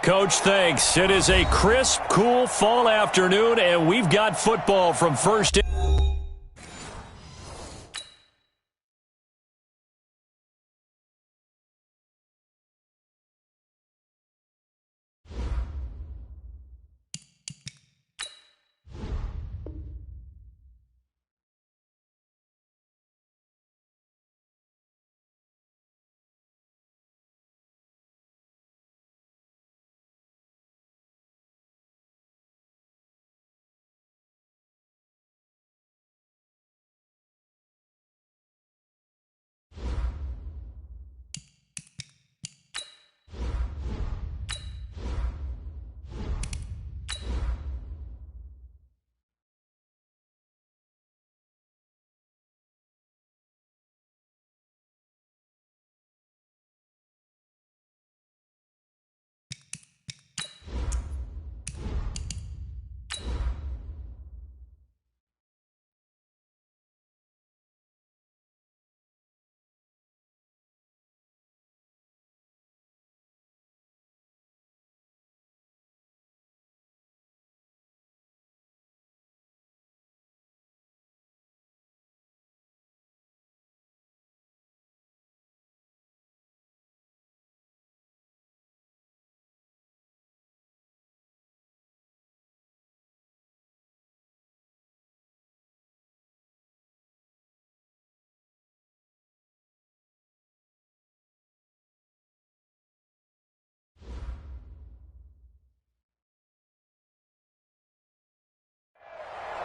Coach, thanks. It is a crisp, cool fall afternoon, and we've got football from first.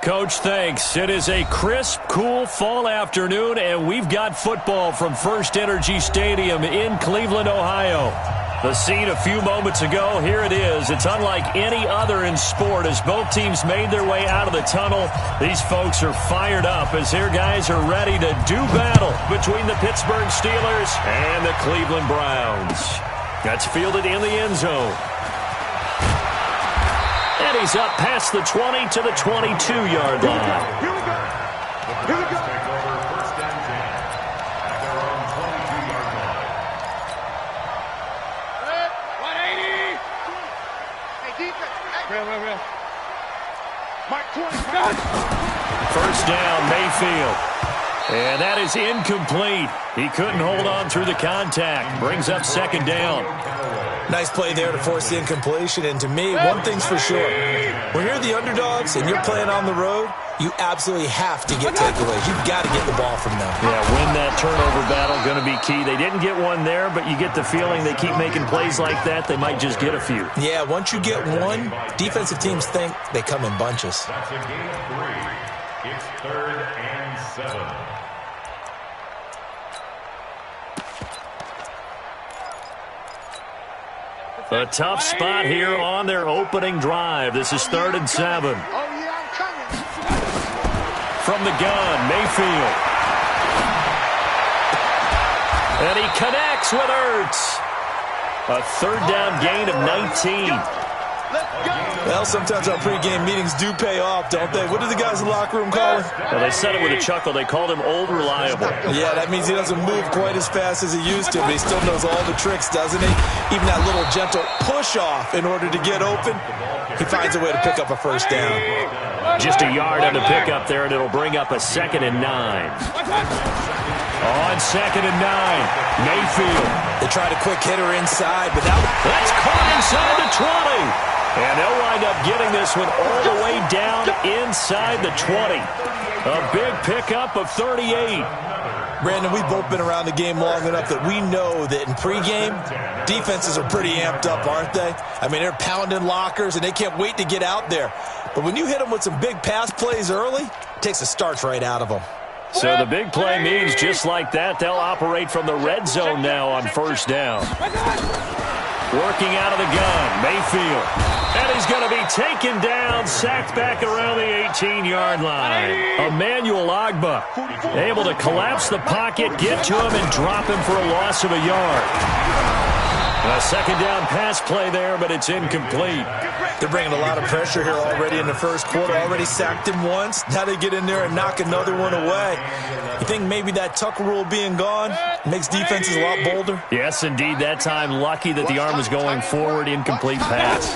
Coach, thanks. It is a crisp, cool fall afternoon, and we've got football from First Energy Stadium in Cleveland, Ohio. The scene a few moments ago, here it is. It's unlike any other in sport as both teams made their way out of the tunnel. These folks are fired up as their guys are ready to do battle between the Pittsburgh Steelers and the Cleveland Browns. That's fielded in the end zone. And he's up past the 20 to the 22-yard line. Here we go. Here we go. Take over first and 10 at their own 22-yard line. 180. Hey, defense. Real. Mark 20. First down, Mayfield. And that is incomplete. He couldn't hold on through the contact. Brings up second down. Nice play there to force the incompletion. And to me, one thing's for sure. When you're the underdogs and you're playing on the road, you absolutely have to get takeaways. You've got to get the ball from them. Yeah, win that turnover battle, going to be key. They didn't get one there, but you get the feeling they keep making plays like that, they might just get a few. Yeah, once you get one, defensive teams think they come in bunches. That's a gain of 3. It's 3rd and 7. A tough spot here on their opening drive. This is 3rd and 7. Oh, yeah, I'm coming. From the gun, Mayfield. And he connects with Ertz. A 3rd down gain of 19. Well, sometimes our pregame meetings do pay off, don't they? What do the guys in the locker room call him? Well, they said it with a chuckle. They called him Old Reliable. Yeah, that means he doesn't move quite as fast as he used to, but he still knows all the tricks, doesn't he? Even that little gentle push-off in order to get open, he finds a way to pick up a first down. Just a yard on the pickup there, and it'll bring up a 2nd and 9. On 2nd and 9, Mayfield. They tried a quick hitter inside, but that's caught inside the 20. And they'll wind up getting this one all the way down inside the 20. A big pickup of 38. Brandon, we've both been around the game long enough that we know that in pregame, defenses are pretty amped up, aren't they? I mean, they're pounding lockers, and they can't wait to get out there. But when you hit them with some big pass plays early, it takes the starch right out of them. So the big play means just like that, they'll operate from the red zone now on first down. Working out of the gun, Mayfield. And he's going to be taken down, sacked back around the 18-yard line. Emmanuel Ogbah able to collapse the pocket, get to him, and drop him for a loss of a yard. A second down pass play there, but it's incomplete. They're bringing a lot of pressure here already in the first quarter. Already sacked him once. Now they get in there and knock another one away. You think maybe that Tucker rule being gone makes defenses a lot bolder? Yes, indeed. That time, lucky that the arm was going forward. Incomplete pass.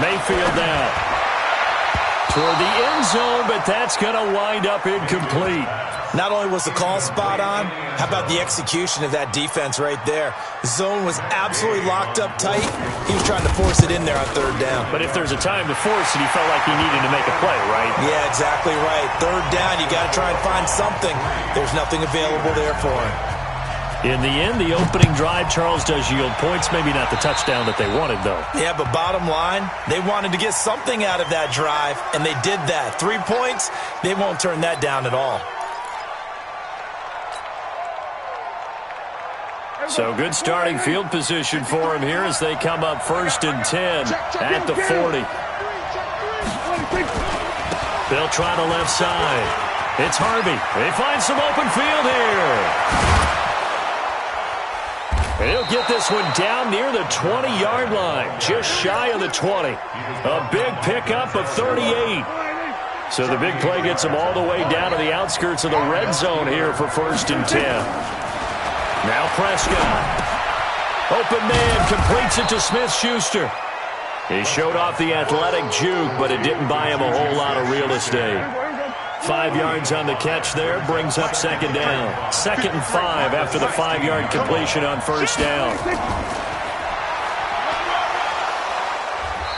Mayfield now toward the end zone, but that's going to wind up incomplete. Not only was the call spot on, how about the execution of that defense right there? The zone was absolutely locked up tight. He was trying to force it in there on third down. But if there's a time to force it, he felt like he needed to make a play, right? Yeah, exactly right. Third down, you got to try and find something. There's nothing available there for him. In the end, the opening drive, Charles, does yield points. Maybe not the touchdown that they wanted, though. Yeah, but bottom line, they wanted to get something out of that drive, and they did that. 3 points, they won't turn that down at all. So good starting field position for him here as they come up 1st and 10 at the 40. They'll try the left side. It's Harvey. They find some open field here. He'll get this one down near the 20-yard line, just shy of the 20. A big pickup of 38. So the big play gets him all the way down to the outskirts of the red zone here for 1st and 10. Now Prescott. Open man completes it to Smith-Schuster. He showed off the athletic juke, but it didn't buy him a whole lot of real estate. 5 yards on the catch there, brings up 2nd down. 2nd and 5 after the 5-yard completion on 1st down.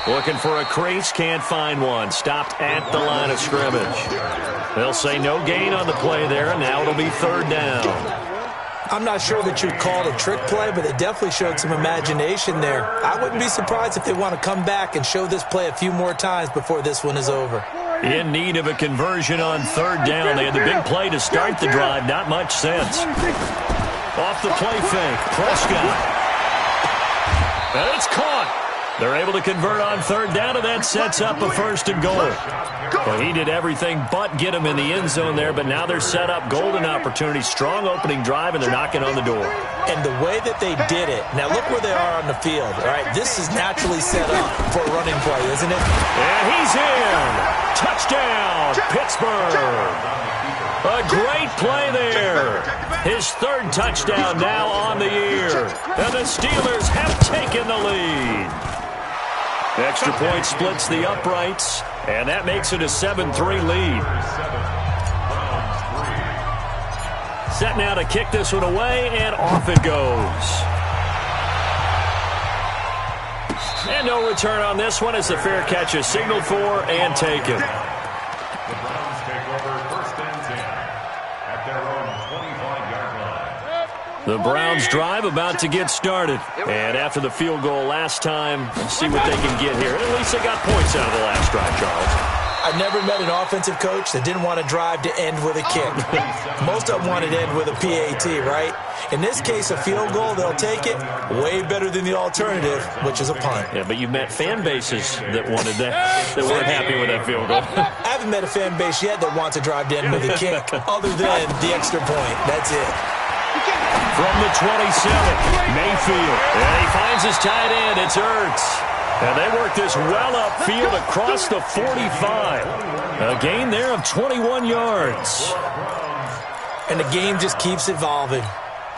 Looking for a crease, can't find one. Stopped at the line of scrimmage. They'll say no gain on the play there, and now it'll be 3rd down. I'm not sure that you'd call it a trick play, but they definitely showed some imagination there. I wouldn't be surprised if they want to come back and show this play a few more times before this one is over. In need of a conversion on 3rd down. They had the big play to start the drive. Not much sense. Off the play fake. Prescott. And it's caught. They're able to convert on 3rd down, and that sets up a 1st and goal. Well, he did everything but get him in the end zone there, but now they're set up golden opportunity. Strong opening drive, and they're knocking on the door. And the way that they did it, now look where they are on the field. All right, this is naturally set up for a running play, isn't it? And he's in. Touchdown, Pittsburgh. A great play there. His 3rd touchdown now on the year. And the Steelers have taken the lead. Extra point splits the uprights, and that makes it a 7-3 lead. Set now to kick this one away, and off it goes. And no return on this one as the fair catch is signaled for and taken. The Browns take over 1st and 10 at their own 25-yard line. The Browns drive about to get started. And after the field goal last time, let's see what they can get here. At least they got points out of the last drive, Charles. I've never met an offensive coach that didn't want to drive to end with a kick. Most of them wanted to end with a PAT, right? In this case, a field goal, they'll take it. Way better than the alternative, which is a punt. Yeah, but you've met fan bases that wanted that, that weren't happy with that field goal. I haven't met a fan base yet that wants to drive to end with a kick, other than the extra point. That's it. From the 27, Mayfield. And he finds his tight end. It's Ertz. And they work this well upfield across the 45. A gain there of 21 yards. And the game just keeps evolving.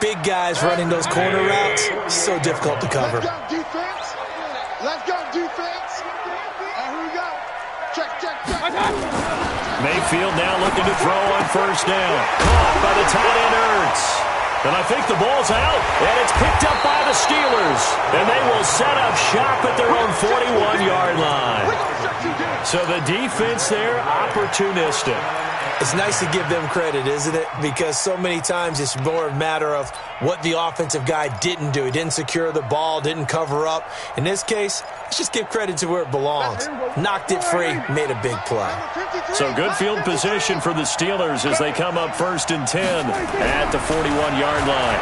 Big guys running those corner routes, so difficult to cover. Let's go, defense. Let's go, defense. And here we go. Check. Mayfield now looking to throw on 1st down. Caught by the tight end Ertz. And I think the ball's out, and it's picked up by the Steelers. And they will set up shop at their own 41-yard line. So the defense there, opportunistic. It's nice to give them credit, isn't it? Because so many times it's more a matter of what the offensive guy didn't do. He didn't secure the ball, didn't cover up. In this case, let's just give credit to where it belongs. Knocked it free, made a big play. So good field position for the Steelers as they come up 1st and 10 at the 41-yard line.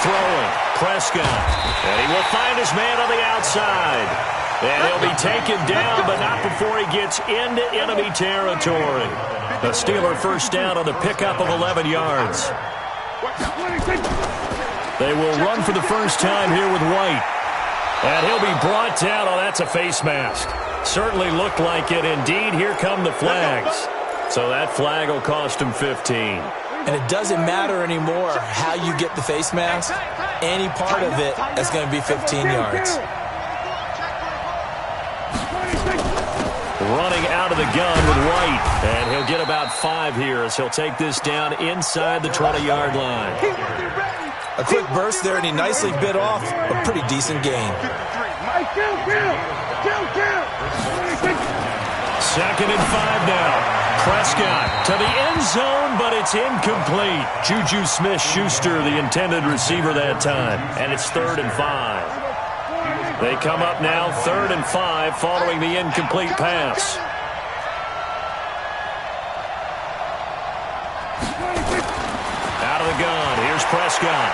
Throwing, Prescott. And he will find his man on the outside. And he'll be taken down, but not before he gets into enemy territory. The Steeler 1st down on the pickup of 11 yards. They will run for the first time here with White. And he'll be brought down. Oh, that's a face mask. Certainly looked like it. Indeed, here come the flags. So that flag will cost him 15. And it doesn't matter anymore how you get the face mask. Any part of it is going to be 15 yards. Running out of the gun with White. And he'll get about 5 here as he'll take this down inside the 20-yard line. A quick burst there, and he nicely bit off a pretty decent gain. Second and 5 now. Prescott to the end zone, but it's incomplete. Juju Smith-Schuster, the intended receiver that time. And it's 3rd and 5. They come up now 3rd and 5 following the incomplete pass. Out of the gun. Here's Prescott.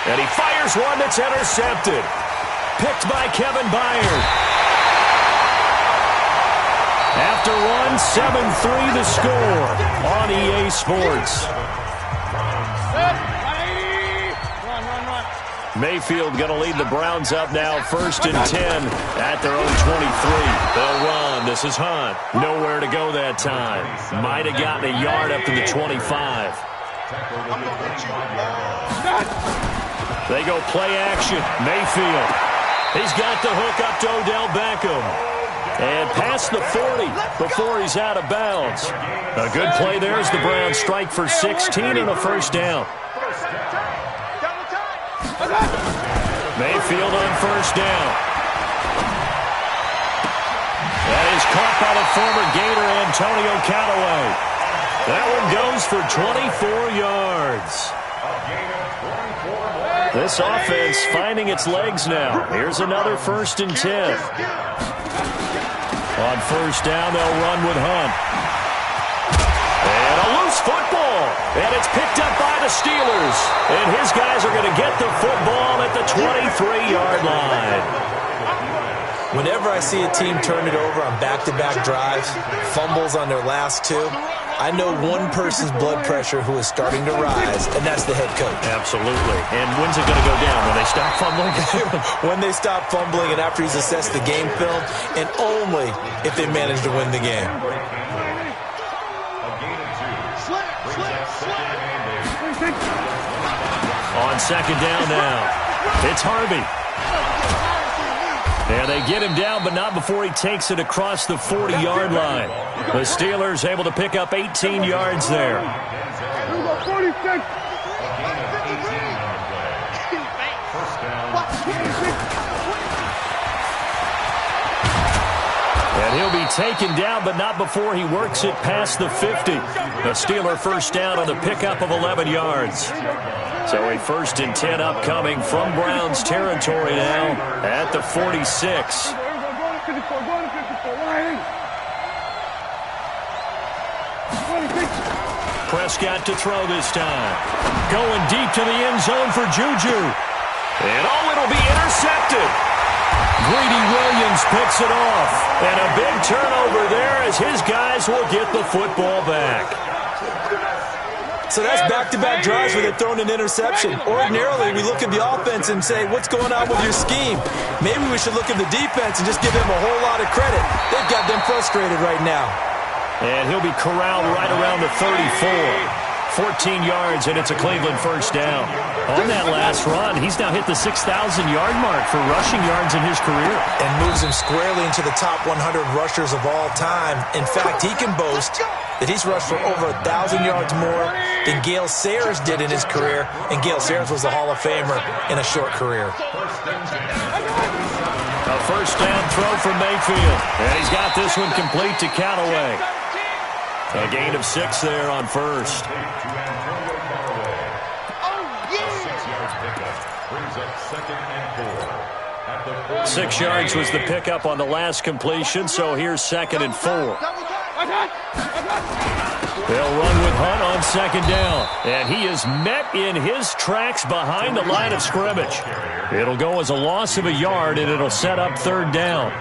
And he fires one that's intercepted. Picked by Kevin Byard. After one, 7-3 the score on EA Sports. Mayfield going to lead the Browns up now 1st and 10 at their own 23. They'll run. This is Hunt. Nowhere to go that time. Might have gotten a yard up to the 25. They go play action. Mayfield. He's got the hook up to Odell Beckham. And past the 40 before he's out of bounds. A good play there as the Browns strike for 16 and a first down. Mayfield on first down. That is caught by the former Gator Antonio Callaway. That one goes for 24 yards. This offense finding its legs now. Here's another 1st and 10. On first down, they'll run with Hunt. And a loose football. And it's picked up by the Steelers. And his guys are going to get the football at the 23-yard line. Whenever I see a team turn it over on back-to-back drives, fumbles on their last 2, I know one person's blood pressure who is starting to rise, and that's the head coach. Absolutely. And when's it going to go down? When they stop fumbling? When they stop fumbling and after he's assessed the game film, and only if they manage to win the game. On second down now, it's Harvey. And they get him down, but not before he takes it across the 40-yard line. The Steelers able to pick up 18 yards there. And he'll be taken down, but not before he works it past the 50. The Steeler first down on the pickup of 11 yards. So a 1st and 10 upcoming from Browns territory now at the 46. Prescott to throw this time. Going deep to the end zone for Juju. And it'll be intercepted. Greedy Williams picks it off. And a big turnover there as his guys will get the football back. So that's back-to-back drives where they've thrown an interception. Ordinarily, we look at the offense and say, what's going on with your scheme? Maybe we should look at the defense and just give them a whole lot of credit. They've got them frustrated right now. And he'll be corralled right around the 34. 14 yards, and it's a Cleveland first down. On that last run, he's now hit the 6,000-yard mark for rushing yards in his career. And moves him squarely into the top 100 rushers of all time. In fact, he can boast that he's rushed for over 1,000 yards more than Gale Sayers did in his career, and Gale Sayers was a Hall of Famer in a short career. A first down throw from Mayfield, and he's got this one complete to Callaway. A gain of 6 there on first. 6 yards was the pickup on the last completion, so here's 2nd and 4. They'll run with Hunt on second down, and he is met in his tracks behind the line of scrimmage. It'll go as a loss of a yard, and it'll set up 3rd down.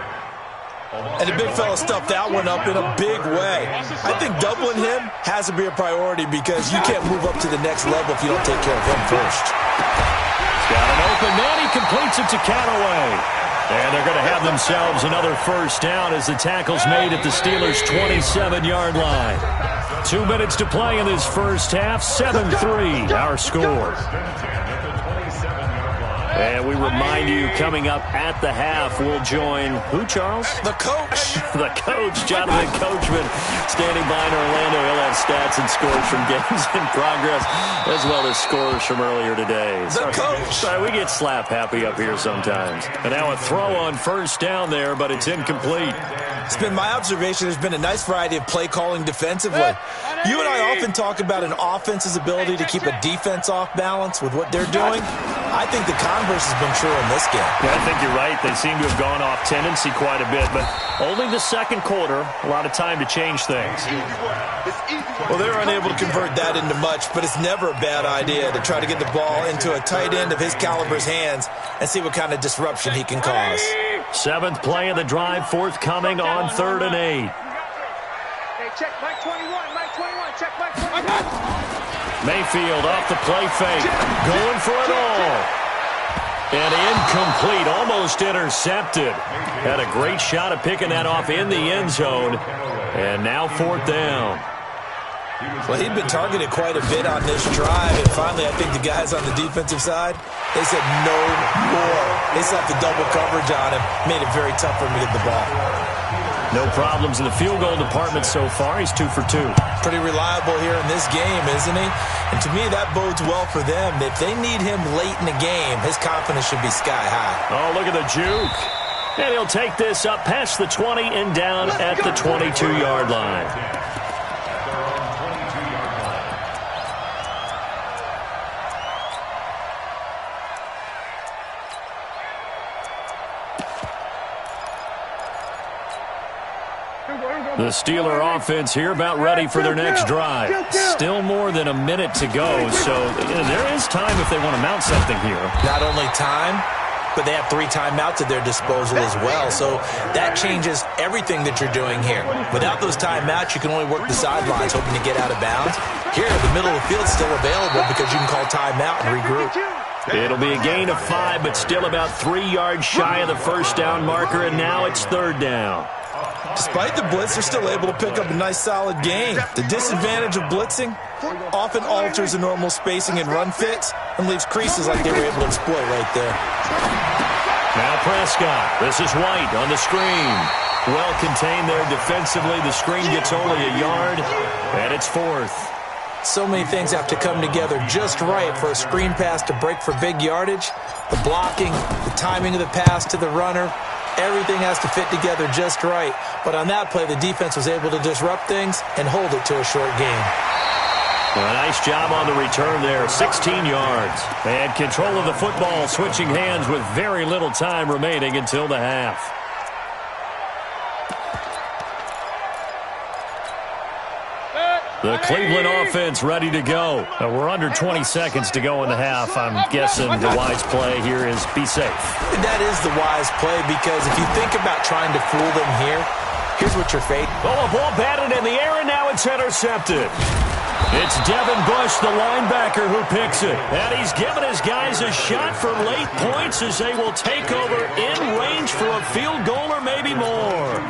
And the big fella stuffed that one up in a big way. I think doubling him has to be a priority because you can't move up to the next level if you don't take care of him first. He's got an open man. He completes it to Callaway. And they're going to have themselves another first down as the tackle's made at the Steelers' 27-yard line. 2 minutes to play in this first half. 7-3, our score. And we remind you, coming up at the half, we'll join who, Charles? The coach. The coach, Jonathan Coachman, standing by in Orlando. He'll have stats and scores from games in progress, as well as scores from earlier today. The coach. Sorry, we get slap happy up here sometimes. And now a throw on first down there, but it's incomplete. It's been my observation there's been a nice variety of play calling defensively. You and I often talk about an offense's ability to keep a defense off balance with what they're doing. I think the converse has been true in this game. Yeah, I think you're right. They seem to have gone off tendency quite a bit, but only the second quarter, a lot of time to change things. Well, they're unable to convert that into much, but it's never a bad idea to try to get the ball into a tight end of his caliber's hands and see what kind of disruption he can cause. Seventh play of the drive, forthcoming on 3rd and 8. Hey, check Mike 21, Mike 21, check Mike 21. Mayfield off the play fake, going for it all. And incomplete, almost intercepted. Had a great shot at picking that off in the end zone. And now 4th down. Well, he'd been targeted quite a bit on this drive, and finally I think the guys on the defensive side, they said no more. They slapped the double coverage on him, made it very tough for him to get the ball. No problems in the field goal department so far. He's 2 for 2. Pretty reliable here in this game, isn't he? And to me, that bodes well for them. If they need him late in the game, his confidence should be sky high. Oh, look at the juke. And he'll take this up past the 20 and down at the 22-yard line. The Steeler offense here about ready for their next drive. Still more than a minute to go, so there is time if they want to mount something here. Not only time, but they have 3 timeouts at their disposal as well, so that changes everything that you're doing here. Without those timeouts, you can only work the sidelines, hoping to get out of bounds. Here, the middle of the field's still available because you can call timeout and regroup. It'll be a gain of 5, but still about 3 yards shy of the first down marker, and now it's 3rd down. Despite the blitz, they're still able to pick up a nice, solid gain. The disadvantage of blitzing often alters the normal spacing and run fits and leaves creases like they were able to exploit right there. Now Prescott. This is White on the screen. Well contained there defensively. The screen gets only a yard, and it's 4th. So many things have to come together just right for a screen pass to break for big yardage. The blocking, the timing of the pass to the runner, everything has to fit together just right. But on that play, the defense was able to disrupt things and hold it to a short gain. Well, nice job on the return there, 16 yards. And control of the football, switching hands with very little time remaining until the half. The Cleveland offense ready to go. We're under 20 seconds to go in the half. I'm guessing the wise play here is be safe. That is the wise play because if you think about trying to fool them here, here's what you're facing. Oh, a ball batted in the air, and now it's intercepted. It's Devin Bush, the linebacker, who picks it. And he's given his guys a shot for late points as they will take over in range for a field goal or maybe more.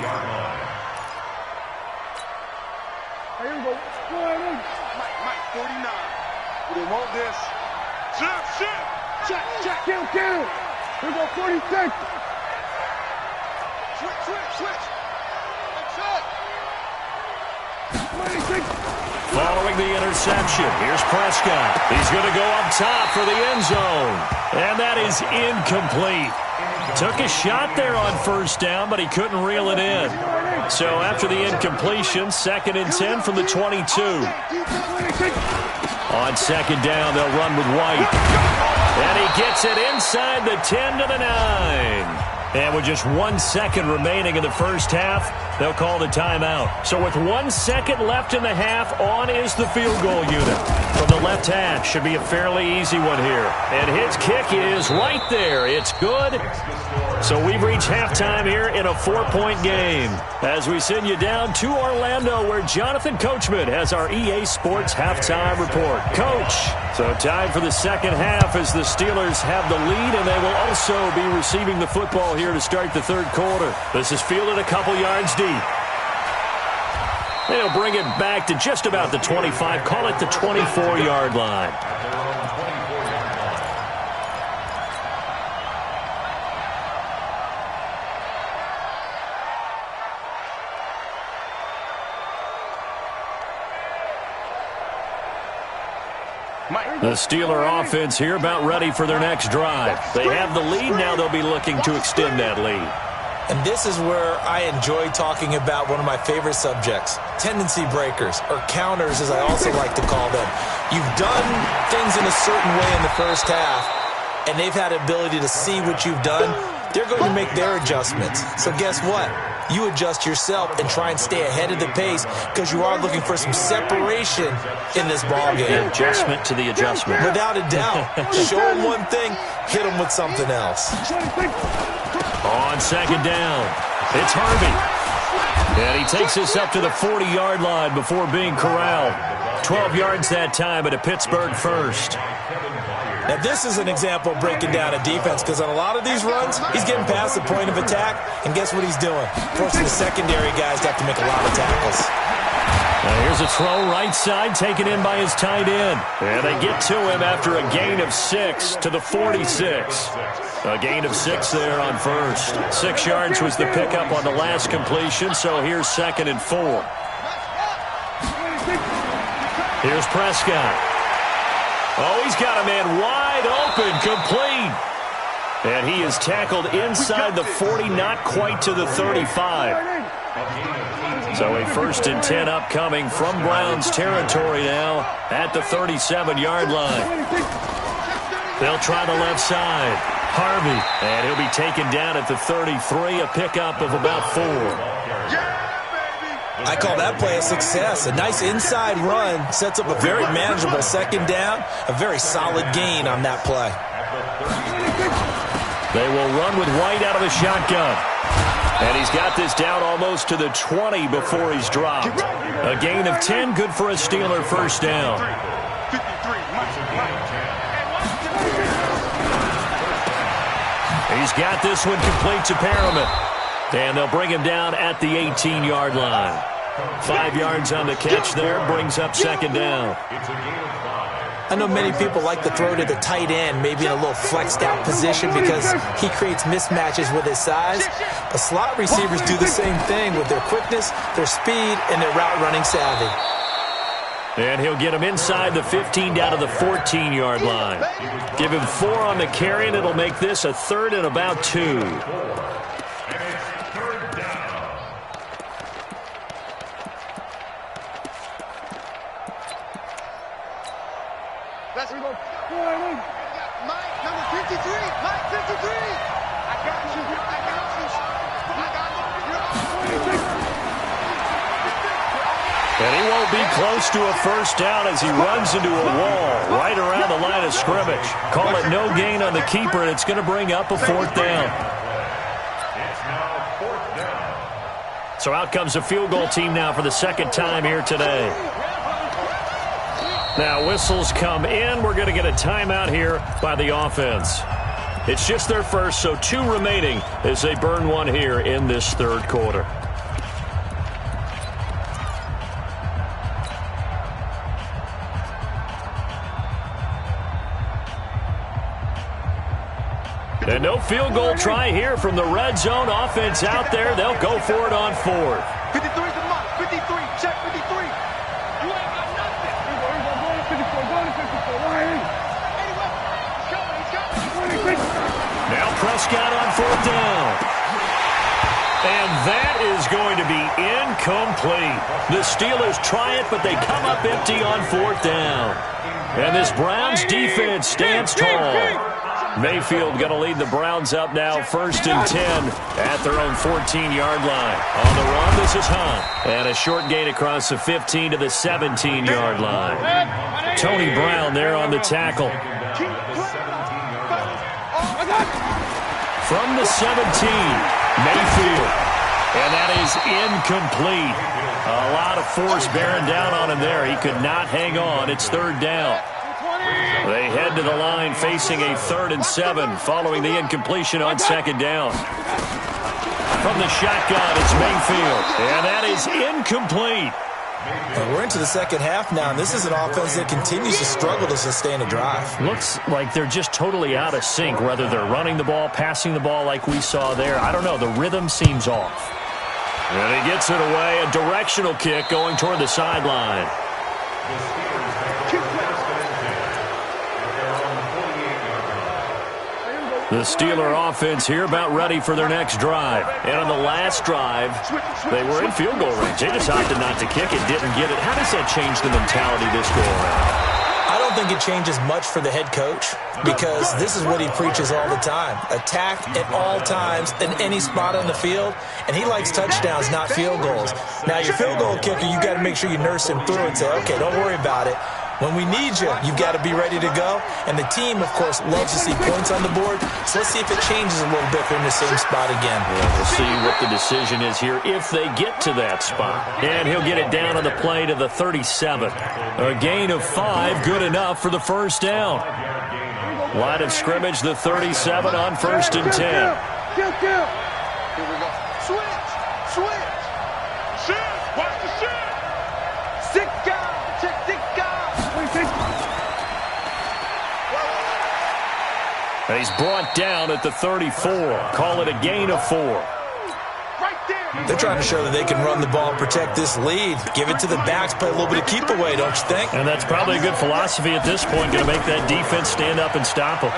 Mike 49. They want this. Check. Kill. Here we go, 46. Switch. That's it. 26. Following the interception, here's Prescott. He's going to go up top for the end zone. And that is incomplete. Took a shot there on first down, but he couldn't reel it in. So after the incompletion, 2nd and 10 from the 22. On 2nd down, they'll run with White. And he gets it inside the 10 to the 9. And with just 1 second remaining in the first half, they'll call the timeout. So with 1 second left in the half, on is the field goal unit. From the left hash, should be a fairly easy one here. And his kick is right there. It's good. So we've reached halftime here in a 4-point game. As we send you down to Orlando, where Jonathan Coachman has our EA Sports halftime report. Coach, so time for the second half as the Steelers have the lead, and they will also be receiving the football here to start the third quarter. This is fielded a couple yards deep. They'll bring it back to just about the 25, call it the 24-yard line. The Steeler offense here about ready for their next drive. They have the lead. Now they'll be looking to extend that lead. And this is where I enjoy talking about one of my favorite subjects, tendency breakers, or counters as I also like to call them. You've done things in a certain way in the first half, and they've had the ability to see what you've done. They're going to make their adjustments. So guess what? You adjust yourself and try and stay ahead of the pace because you are looking for some separation in this ball game. Adjustment to the adjustment. Without a doubt. Show them one thing, hit them with something else. On second down, it's Harvey. And he takes us up to the 40-yard line before being corralled. 12 yards that time at a Pittsburgh first. Now, this is an example of breaking down a defense because on a lot of these runs, he's getting past the point of attack, and guess what he's doing? Forcing the secondary guys to have to make a lot of tackles. Now here's a throw right side taken in by his tight end. And they get to him after a gain of 6 to the 46. A gain of 6 there on first. 6 yards was the pickup on the last completion, so here's 2nd and 4. Here's Prescott. Oh, he's got a man wide open, complete. And he is tackled inside the 40, not quite to the 35. So a 1st and 10 upcoming from Browns territory now at the 37-yard line. They'll try the left side. Harvey, and he'll be taken down at the 33, a pickup of about 4. I call that play a success. A nice inside run sets up a very manageable second down, a very solid gain on that play. They will run with White out of the shotgun. And he's got this down almost to the 20 before he's dropped. A gain of 10, good for a Steeler first down. He's got this one complete to Perriman. And they'll bring him down at the 18-yard line. 5 yards on the catch there, brings up second down. I know many people like to throw to the tight end, maybe in a little flexed out position because he creates mismatches with his size. The slot receivers do the same thing with their quickness, their speed, and their route running savvy. And he'll get him inside the 15 down to the 14-yard line. Give him 4 on the carry, and it'll make this a 3rd and about 2. Let's go. Mike, number 53. Mike, 53. I got you. I got you. I got you. And he won't be close to a first down as he runs into a wall right around the line of scrimmage. Call it no gain on the keeper, and it's going to bring up a 4th down. It's now 4th down. So out comes the field goal team now for the second time here today. Now whistles come in. We're going to get a timeout here by the offense. It's just their first, so 2 remaining as they burn 1 here in this third quarter. And no field goal try here from the red zone offense out there. They'll go for it on 4th. 53 is the mark. 53. Check 53. You ain't got nothing. Going to 54. Going to 54. Anyway, he's coming. Now Prescott on 4th down. And that is going to be incomplete. The Steelers try it, but they come up empty on 4th down. And this Browns defense stands tall. Mayfield going to lead the Browns up now, 1st and 10 at their own 14-yard line. On the run, this is Hunt. And a short gain across the 15 to the 17-yard line. Tony Brown there on the tackle. From the 17, Mayfield. And that is incomplete. A lot of force bearing down on him there. He could not hang on. It's 3rd down. They head to the line facing a 3rd and 7 following the incompletion on 2nd down. From the shotgun, it's Mayfield. And that is incomplete. And we're into the second half now, and this is an offense that continues to struggle to sustain a drive. Looks like they're just totally out of sync, whether they're running the ball, passing the ball like we saw there. I don't know. The rhythm seems off. And he gets it away. A directional kick going toward the sideline. The Steeler offense here about ready for their next drive. And on the last drive, they were in field goal range. They decided not to kick it, didn't get it. How does that change the mentality this go around? I don't think it changes much for the head coach because this is what he preaches all the time. Attack at all times in any spot on the field, and he likes touchdowns, not field goals. Now, your field goal kicker, you got to make sure you nurse him through and say, okay, don't worry about it. When we need you, you've got to be ready to go. And the team, of course, loves to see points on the board. So let's see if it changes a little bit if they're in the same spot again. Yeah, we'll see what the decision is here if they get to that spot. And he'll get it down on the play to the 37. A gain of 5, good enough for the 1st down. Line of scrimmage, the 37 on 1st and 10. Here we go. Switch. Shift. Watch the shift. Sick guy. And he's brought down at the 34. Call it a gain of 4. They're trying to show that they can run the ball and protect this lead. Give it to the backs, play a little bit of keep away, don't you think? And that's probably a good philosophy at this point, going to make that defense stand up and stop them.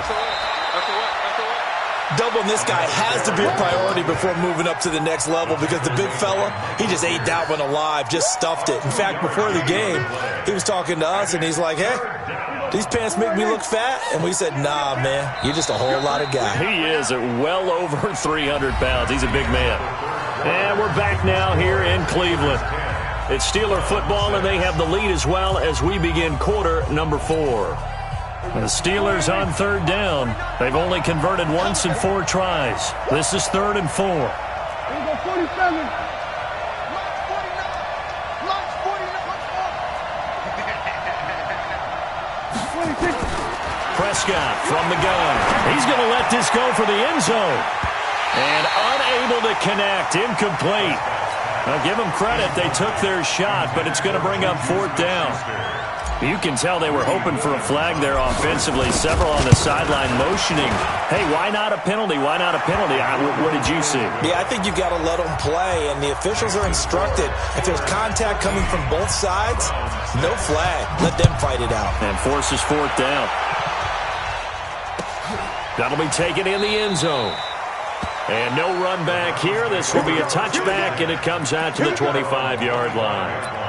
Doubling this guy has to be a priority before moving up to the next level because the big fella, he just ate that one alive, just stuffed it. In fact, before the game, he was talking to us, and he's like, hey, these pants make me look fat? And we said, nah, man, you're just a whole lot of guy. He is at well over 300 pounds. He's a big man. And we're back now here in Cleveland. It's Steeler football, and they have the lead as well as we begin quarter number 4. The Steelers on 3rd down. They've only converted once in 4 tries. This is 3rd and 4. Here we go, 47. Prescott from the gun. He's going to let this go for the end zone. And unable to connect. Incomplete. Now, give them credit. They took their shot, but it's going to bring up 4th down. You can tell they were hoping for a flag there offensively. Several on the sideline motioning. Hey, why not a penalty? Why not a penalty? What did you see? Yeah, I think you've got to let them play, and the officials are instructed. If there's contact coming from both sides, no flag. Let them fight it out. And forces 4th down. That'll be taken in the end zone. And no run back here. This will be a touchback, and it comes out to the 25-yard line.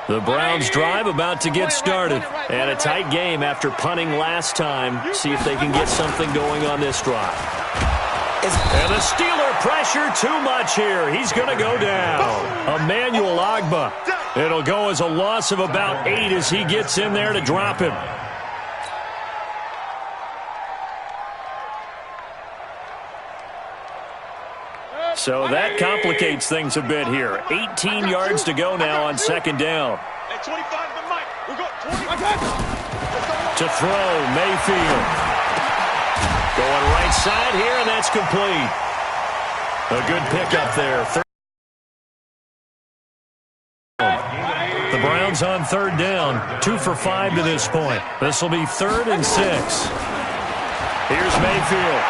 The Browns drive about to get started. And a tight game after punting last time. See if they can get something going on this drive. And the Steeler pressure too much here. He's going to go down. Emmanuel Ogbah. It'll go as a loss of about 8 as he gets in there to drop him. So that complicates things a bit here. 18 yards to go now on 2nd down. To throw, Mayfield. Going right side here, and that's complete. A good pickup there. The Browns on 3rd down. 2 for 5 to this point. This will be 3rd and 6. Here's Mayfield.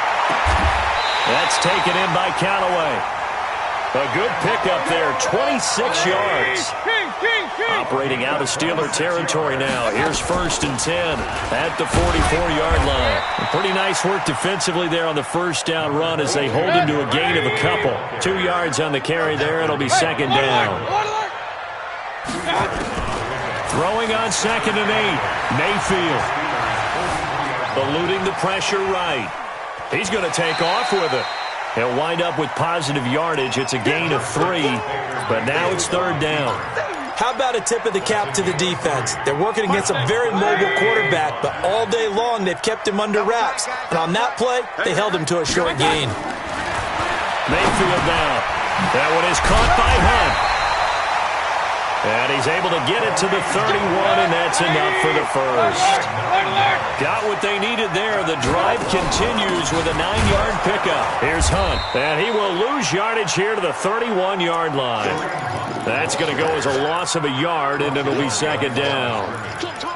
That's taken in by Callaway. A good pickup there, 26 yards. Operating out of Steeler territory now. Here's 1st and 10 at the 44-yard line. Pretty nice work defensively there on the first down run as they hold him to a gain of a couple. 2 yards on the carry there. It'll be 2nd down. Throwing on 2nd and 8. Mayfield. Eluding the pressure right. He's going to take off with it. He'll wind up with positive yardage. It's a gain of 3, but now it's 3rd down. How about a tip of the cap to the defense? They're working against a very mobile quarterback, but all day long they've kept him under wraps. And on that play, they held him to a short gain. Mayfield down. That one is caught by Hunt. And he's able to get it to the 31, and that's enough for the first. Got what they needed there. The drive continues with a 9-yard pickup. Here's Hunt, and he will lose yardage here to the 31-yard line. That's going to go as a loss of a yard, and it'll be 2nd down.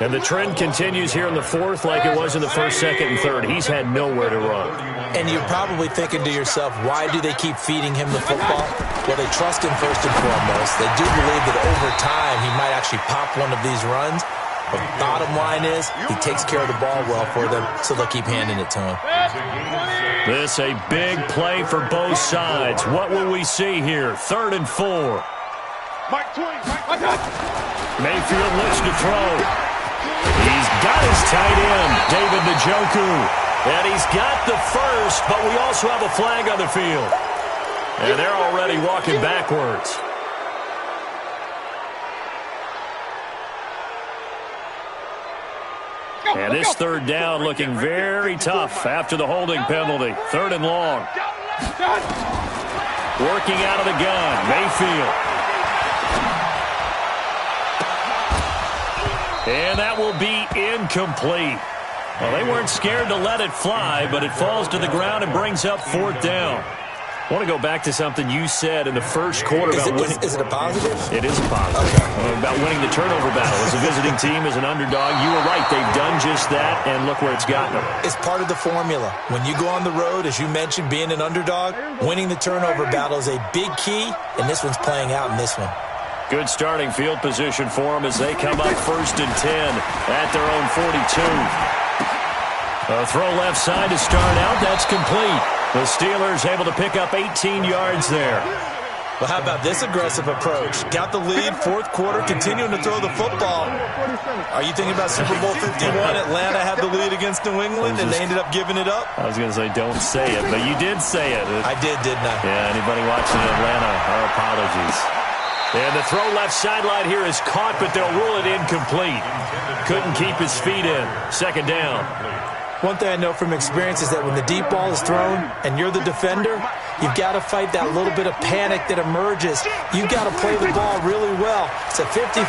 And the trend continues here in the 4th like it was in the 1st, 2nd, and 3rd. He's had nowhere to run. And you're probably thinking to yourself, why do they keep feeding him the football? Well, they trust him first and foremost. They do believe that over time he might actually pop one of these runs. But the bottom line is he takes care of the ball well for them, so they'll keep handing it to him. This a big play for both sides. What will we see here? 3rd and 4. Mayfield looks to throw. He's got his tight end, David Njoku. And he's got the first, but we also have a flag on the field. And they're already walking backwards. And this 3rd down looking very tough after the holding penalty. 3rd and long. Working out of the gun, Mayfield. And that will be incomplete. Well, they weren't scared to let it fly, but it falls to the ground and brings up 4th down. I want to go back to something you said in the first quarter about winning. Is it a positive? It is a positive. Okay. About winning the turnover battle. As a visiting team, as an underdog, you were right. They've done just that, and look where it's gotten them. It's part of the formula. When you go on the road, as you mentioned, being an underdog, winning the turnover battle is a big key, and this one's playing out in this one. Good starting field position for them as they come up 1st and 10 at their own 42. A throw left side to start out. That's complete. The Steelers able to pick up 18 yards there. Well, how about this aggressive approach? Got the lead, 4th quarter, continuing to throw the football. Are you thinking about Super Bowl 51? Atlanta had the lead against New England, and they ended up giving it up? I was going to say, don't say it, but you did say it. I did, didn't I? Yeah, anybody watching Atlanta, our apologies. And the throw left sideline here is caught, but they'll rule it incomplete. Couldn't keep his feet in. 2nd down. One thing I know from experience is that when the deep ball is thrown and you're the defender, you've got to fight that little bit of panic that emerges. You've got to play the ball really well. It's a 50-50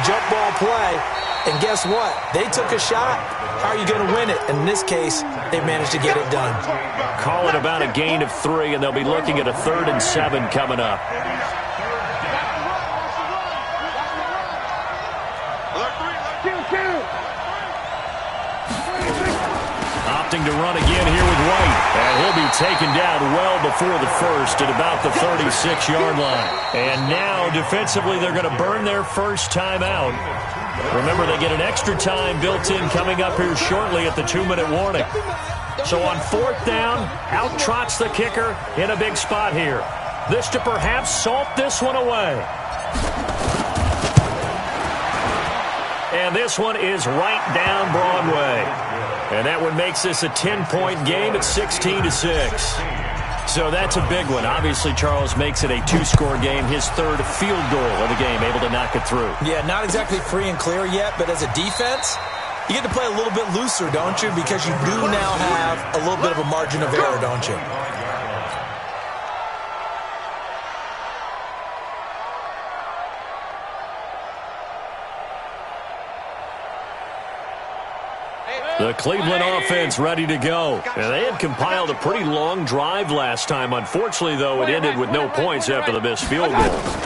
jump ball play. And guess what? They took a shot. How are you going to win it? In this case, they managed to get it done. Call it about a gain of 3, and they'll be looking at a 3rd and 7 coming up. To run again here with White. And he'll be taken down well before the first at about the 36-yard line. And now, defensively, they're going to burn their first time out. Remember, they get an extra time built in coming up here shortly at the 2-minute warning. So on 4th down, out trots the kicker in a big spot here. This to perhaps salt this one away. And this one is right down Broadway. And that one makes this a 10-point game at 16-6. So that's a big one. Obviously, Charles makes it a 2-score game, his 3rd field goal of the game, able to knock it through. Yeah, not exactly free and clear yet, but as a defense, you get to play a little bit looser, don't you? Because you do now have a little bit of a margin of error, don't you? The Cleveland offense ready to go. And they had compiled a pretty long drive last time. Unfortunately, though, it ended with no points after the missed field goal.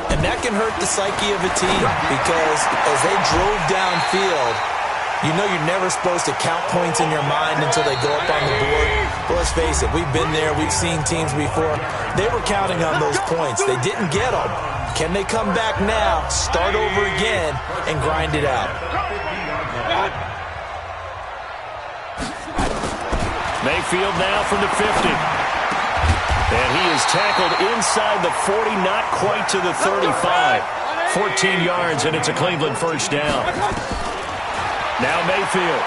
And that can hurt the psyche of a team because as they drove downfield, You know you're never supposed to count points in your mind until they go up on the board. But let's face it, we've been there. We've seen teams before. They were counting on those points. They didn't get them. Can they come back now, start over again, and grind it out? Mayfield now from the 50. And he is tackled inside the 40, not quite to the 35. 14 yards, and it's a Cleveland first down. Now Mayfield.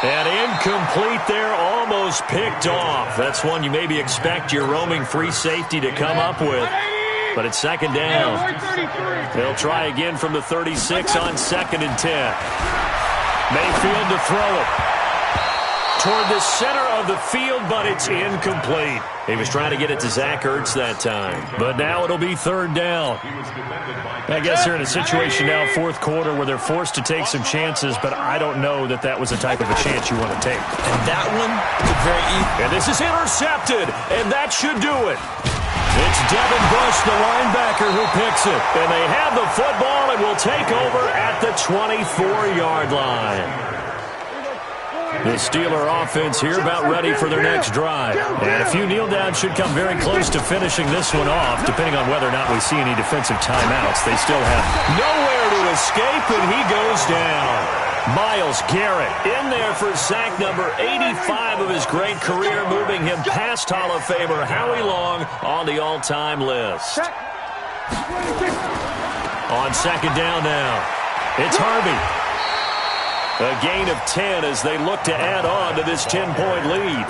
And incomplete there, almost picked off. That's one you maybe expect your roaming free safety to come up with. But it's second down. They'll try again from the 36 on 2nd and 10. Mayfield to throw it toward the center of the field, but it's incomplete. He was trying to get it to Zach Ertz that time. But now it'll be 3rd down. I guess they're in a situation now, 4th quarter, where they're forced to take some chances, but I don't know that that was the type of a chance you want to take. And that one could very easily. And this is intercepted, and that should do it. It's Devin Bush, the linebacker, who picks it. And they have the football and will take over at the 24-yard line. The Steeler offense here about ready for their next drive. And a few kneel downs should come very close to finishing this one off, depending on whether or not we see any defensive timeouts. They still have nowhere to escape, and he goes down. Myles Garrett in there for sack number 85 of his great career, moving him past Hall of Famer Howie Long on the all-time list. On 2nd down now, it's Harvey. A gain of 10 as they look to add on to this 10-point lead.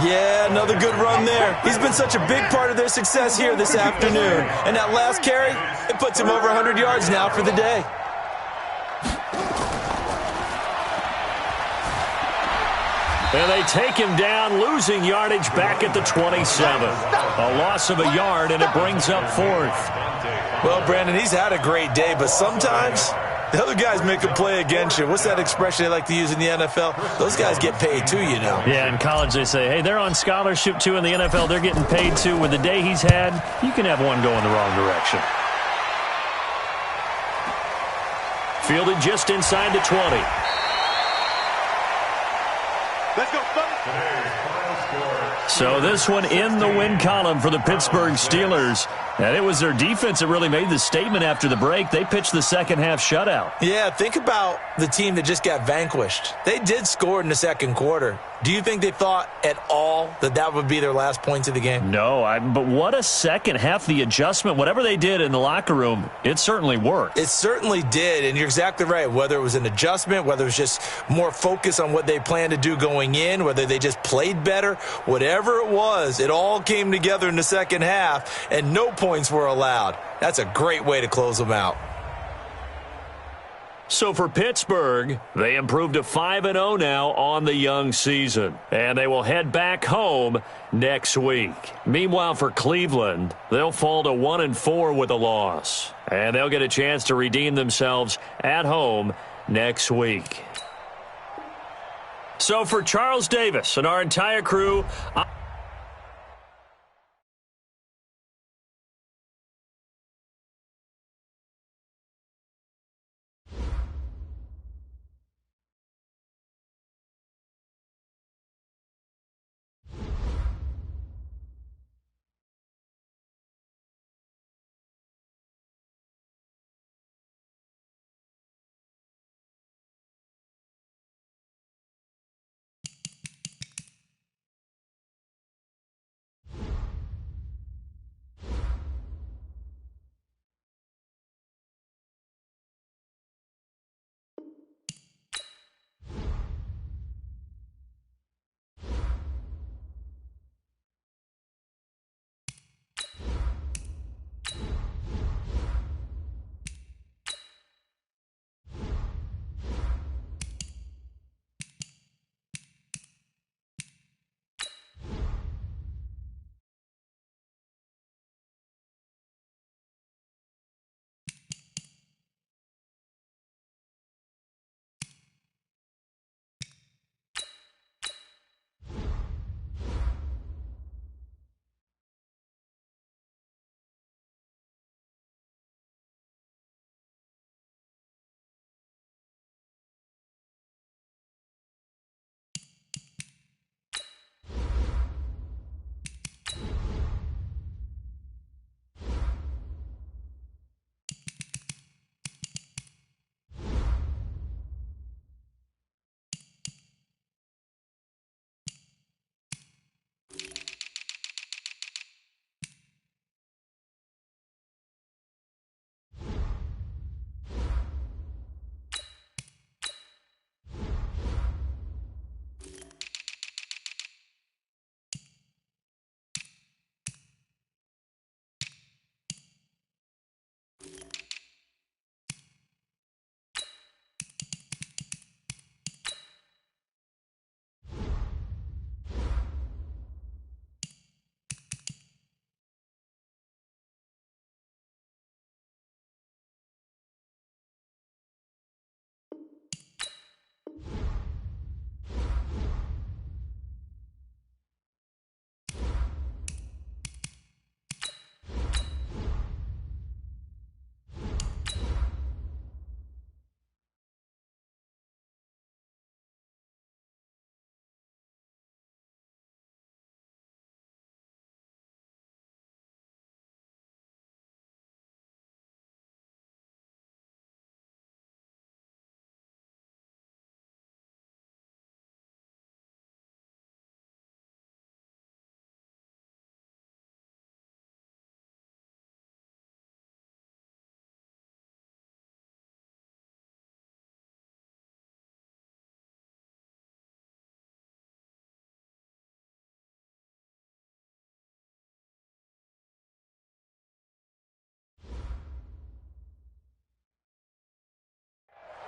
Yeah, another good run there. He's been such a big part of their success here this afternoon. And that last carry, it puts him over 100 yards now for the day. And they take him down, losing yardage back at the 27. A loss of a yard, and it brings up 4th. Well, Brandon, he's had a great day, but sometimes the other guys make a play against you. What's that expression they like to use in the NFL? Those guys get paid too, you know. Yeah, in college they say, hey, they're on scholarship too. In the NFL, they're getting paid too. With the day he's had, you can have one go in the wrong direction. Fielded just inside the 20. Let's go, buddy. So this one in the win column for the Pittsburgh Steelers. And it was their defense that really made the statement after the break. They pitched the second-half shutout. Yeah, think about the team that just got vanquished. They did score in the 2nd quarter. Do you think they thought at all that that would be their last points of the game? No, but what a second half. The adjustment, whatever they did in the locker room, it certainly worked. It certainly did, and you're exactly right. Whether it was an adjustment, whether it was just more focus on what they planned to do going in, whether they just played better, whatever it was, it all came together in the second half, and no points were allowed. That's a great way to close them out. So for Pittsburgh, they improved to 5-0 now on the young season. And they will head back home next week. Meanwhile, for Cleveland, they'll fall to 1-4 with a loss. And they'll get a chance to redeem themselves at home next week. So for Charles Davis and our entire crew,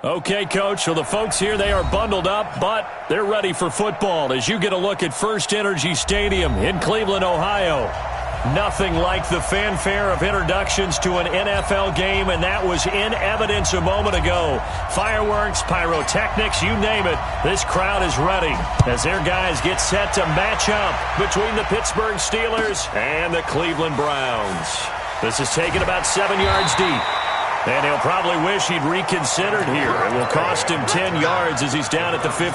Okay, Coach, so the folks here, they are bundled up, but they're ready for football as you get a look at First Energy Stadium in Cleveland, Ohio. Nothing like the fanfare of introductions to an NFL game, and that was in evidence a moment ago. Fireworks, pyrotechnics, you name it, this crowd is ready as their guys get set to match up between the Pittsburgh Steelers and the Cleveland Browns. This is taken about 7 yards deep. And he'll probably wish he'd reconsidered here. It will cost him 10 yards as he's down at the 15.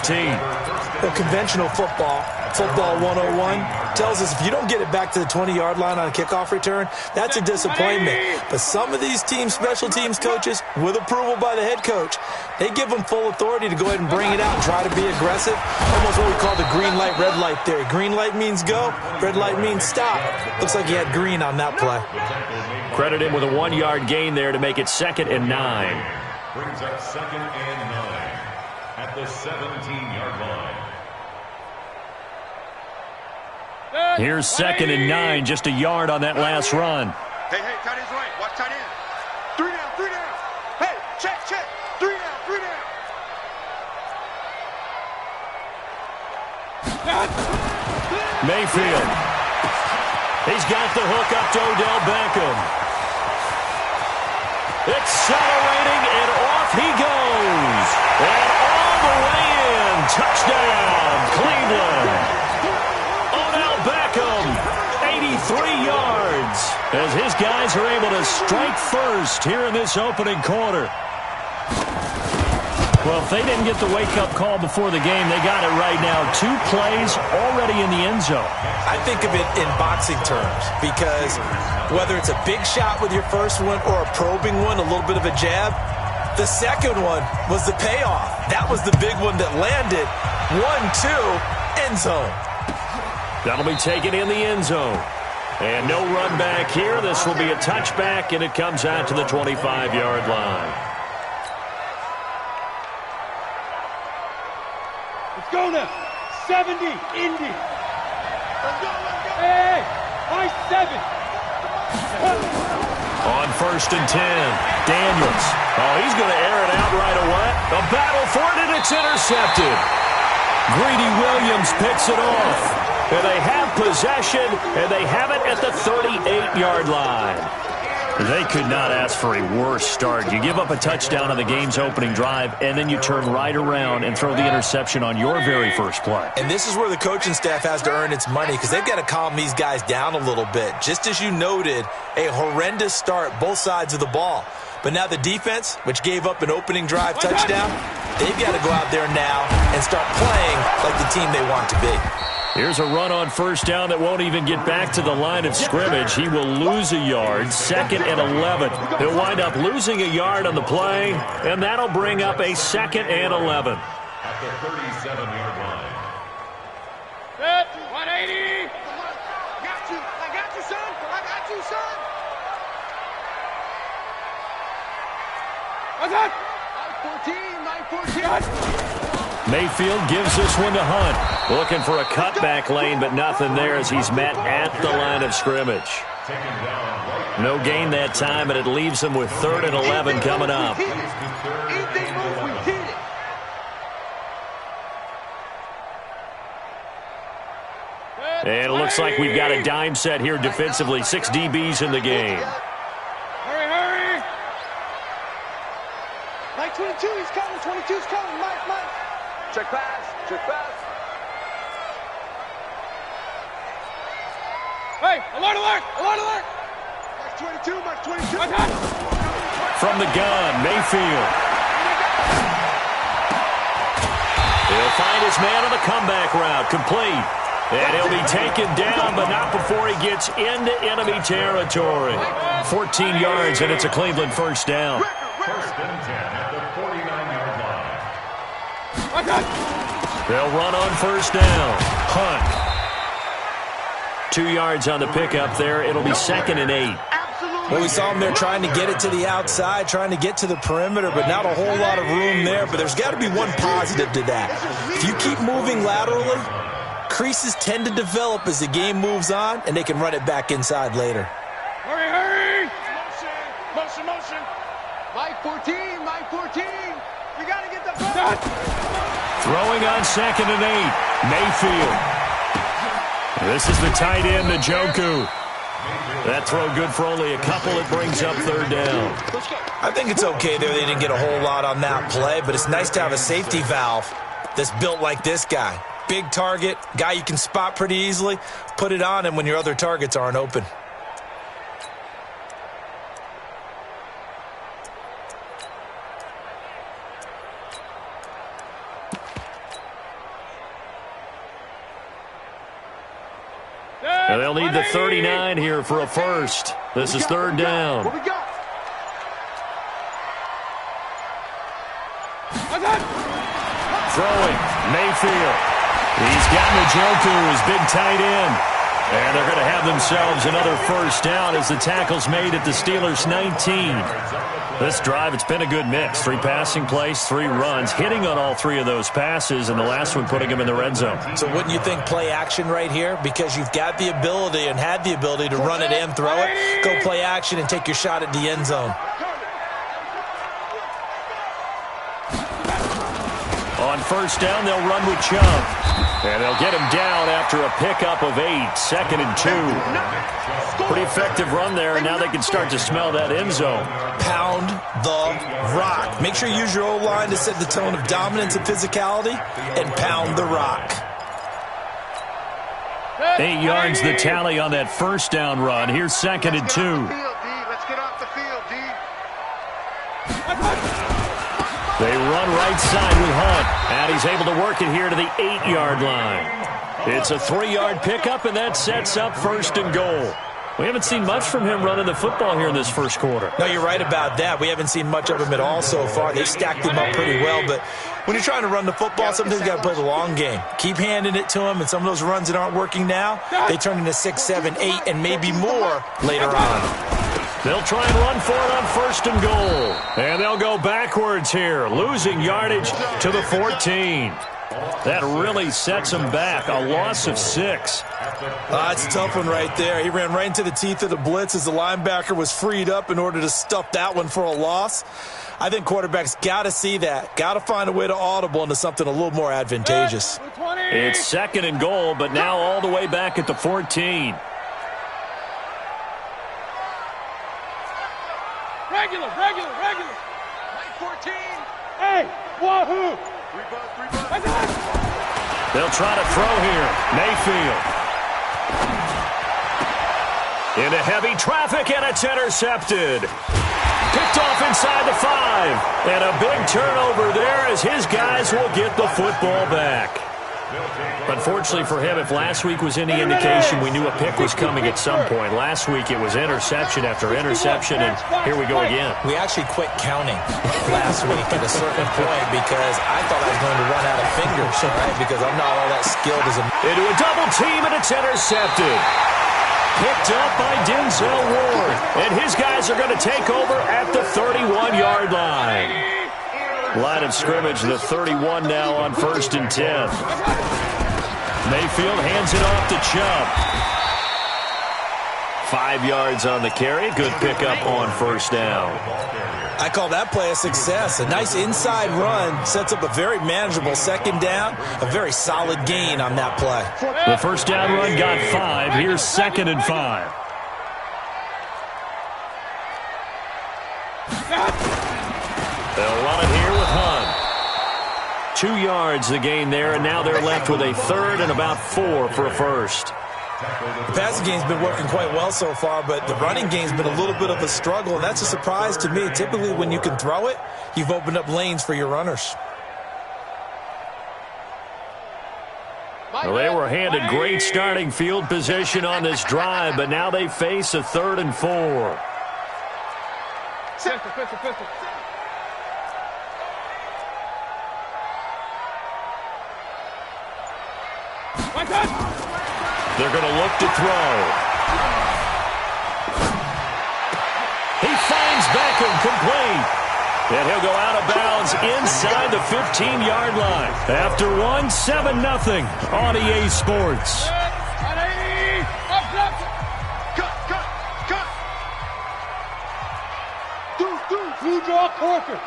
Well, conventional football 101, tells us if you don't get it back to the 20-yard line on a kickoff return, that's a disappointment. But some of these teams, special teams coaches, with approval by the head coach, they give them full authority to go ahead and bring it out and try to be aggressive. Almost what we call the green light, red light theory. Green light means go, red light means stop. Looks like he had green on that play. Credit him with a 1-yard gain there to make it 2nd and 9. Brings up 2nd and 9 at the 17-yard line. Here's 2nd and 9, just a yard on that last run. Hey, tight end's right. Watch tight end. 3 down. Hey, check. 3 down. Mayfield. He's got the hook up to Odell Beckham. Accelerating, and off he goes. And all the way in. Touchdown, Cleveland. Odell Beckham, 83 yards. As his guys are able to strike first here in this opening quarter. Well, if they didn't get the wake-up call before the game, they got it right now. 2 plays already in the end zone. I think of it in boxing terms because whether it's a big shot with your first one or a probing one, a little bit of a jab, the second one was the payoff. That was the big one that landed. 1-2, end zone. That'll be taken in the end zone. And no run back here. This will be a touchback, and it comes out to the 25-yard line. Let's go now. 70, Indy. Let's go. Hey, high 7. On 1st and 10, Daniels. Oh, he's going to air it out right away. A battle for it, and it's intercepted. Greedy Williams picks it off. And they have possession, and they have it at the 38-yard line. They could not ask for a worse start. You give up a touchdown on the game's opening drive, and then you turn right around and throw the interception on your very first play. And this is where the coaching staff has to earn its money because they've got to calm these guys down a little bit. Just as you noted, a horrendous start, both sides of the ball. But now the defense, which gave up an opening drive touchdown, they've got to go out there now and start playing like the team they want to be. Here's a run on 1st down that won't even get back to the line of scrimmage. He will lose a yard, 2nd and 11. He'll wind up losing a yard on the play, and that'll bring up a 2nd and 11. At the 37-yard line. Set, 180. I got you, son. What's that? 9-14. Mayfield gives this one to Hunt. Looking for a cutback lane, but nothing there as he's met at the line of scrimmage. No gain that time, and it leaves him with 3rd and 11 coming up. And it looks like we've got a dime set here defensively. 6 DBs in the game. Hurry. Mike 22, he's coming. 22's coming. Mike. Check pass. Hey, alert. Mark 22. What's that? From the gun, Mayfield. He'll find his man on the comeback route, complete. And he'll be taken down, but not before he gets into enemy territory. 14 yards, and it's a Cleveland 1st down. 1st and 10 at the 49-yard line. What's that? They'll run on 1st down. Hunt. 2 yards on the pickup there. It'll be 2nd and 8. Well, we saw them there trying to get it to the outside, trying to get to the perimeter, but not a whole lot of room there. But there's got to be one positive to that. If you keep moving laterally, creases tend to develop as the game moves on, and they can run it back inside later. Hurry. Motion. Mike 14. We Throwing on 2nd and 8. Mayfield. This is the tight end, Njoku. That throw good for only a couple. It brings up 3rd down. I think it's okay there. They didn't get a whole lot on that play, but it's nice to have a safety valve that's built like this guy. Big target, guy you can spot pretty easily. Put it on him when your other targets aren't open. And they'll need the 39 here for a first. This is 3rd down. What we got? Throwing, Mayfield. He's got Njoku, his big tight end. And they're going to have themselves another first down as the tackle's made at the Steelers' 19. This drive, it's been a good mix. 3 passing plays, 3 runs, hitting on all 3 of those passes, and the last one putting them in the red zone. So wouldn't you think play action right here? Because you've got the ability and had the ability to run it and throw it. Go play action and take your shot at the end zone. On first down, they'll run with Chubb. And they'll get him down after a pickup of 8, 2nd and 2. Pretty effective run there, and now they can start to smell that end zone. Pound the rock. Make sure you use your O-line to set the tone of dominance and physicality, and pound the rock. 8 yards the tally on that first down run. Here's 2nd and 2. Let's get off the field, D. They run right side with Hunt, and he's able to work it here to the 8-yard line. It's a 3-yard pickup, and that sets up 1st and goal. We haven't seen much from him running the football here in this first quarter. No, you're right about that. We haven't seen much of him at all so far. They've stacked him up pretty well, but when you're trying to run the football, sometimes you got to play the long game. Keep handing it to him, and some of those runs that aren't working now, they turn into 6, 7, 8, and maybe more later on. They'll try and run for it on 1st and goal. And they'll go backwards here, losing yardage to the 14. That really sets them back. A loss of 6. It's a tough one right there. He ran right into the teeth of the blitz as the linebacker was freed up in order to stuff that one for a loss. I think quarterbacks got to see that. Got to find a way to audible into something a little more advantageous. It's 2nd and goal, but now all the way back at the 14. Regular. 14. Hey, wahoo! They'll try to throw here. Mayfield. Into heavy traffic, and it's intercepted. Picked off inside the 5. And a big turnover there as his guys will get the football back. Unfortunately for him, if last week was any indication, we knew a pick was coming at some point. Last week it was interception after interception, and here we go again. We actually quit counting last week at a certain point because I thought I was going to run out of fingers, right? Because I'm not all that skilled as a... Into a double team, and it's intercepted. Picked up by Denzel Ward, and his guys are going to take over at the 31-yard line. Line of scrimmage, the 31 now on 1st and 10. Mayfield hands it off to Chubb. 5 yards on the carry. Good pickup on 1st down. I call that play a success. A nice inside run sets up a very manageable 2nd down. A very solid gain on that play. The 1st down run got 5. Here's 2nd and 5. They'll run it here with Hunt. 2 yards the gain there, and now they're left with a 3rd and about 4 for a first. The passing game's been working quite well so far, but the running game's been a little bit of a struggle, and that's a surprise to me. Typically, when you can throw it, you've opened up lanes for your runners. Well, they were handed great starting field position on this drive, but now they face a 3rd and 4. Pistol. They're going to look to throw. He finds Beckham complete. And he'll go out of bounds inside the 15-yard line. After 7-0 on EA Sports. Blue draw Corker.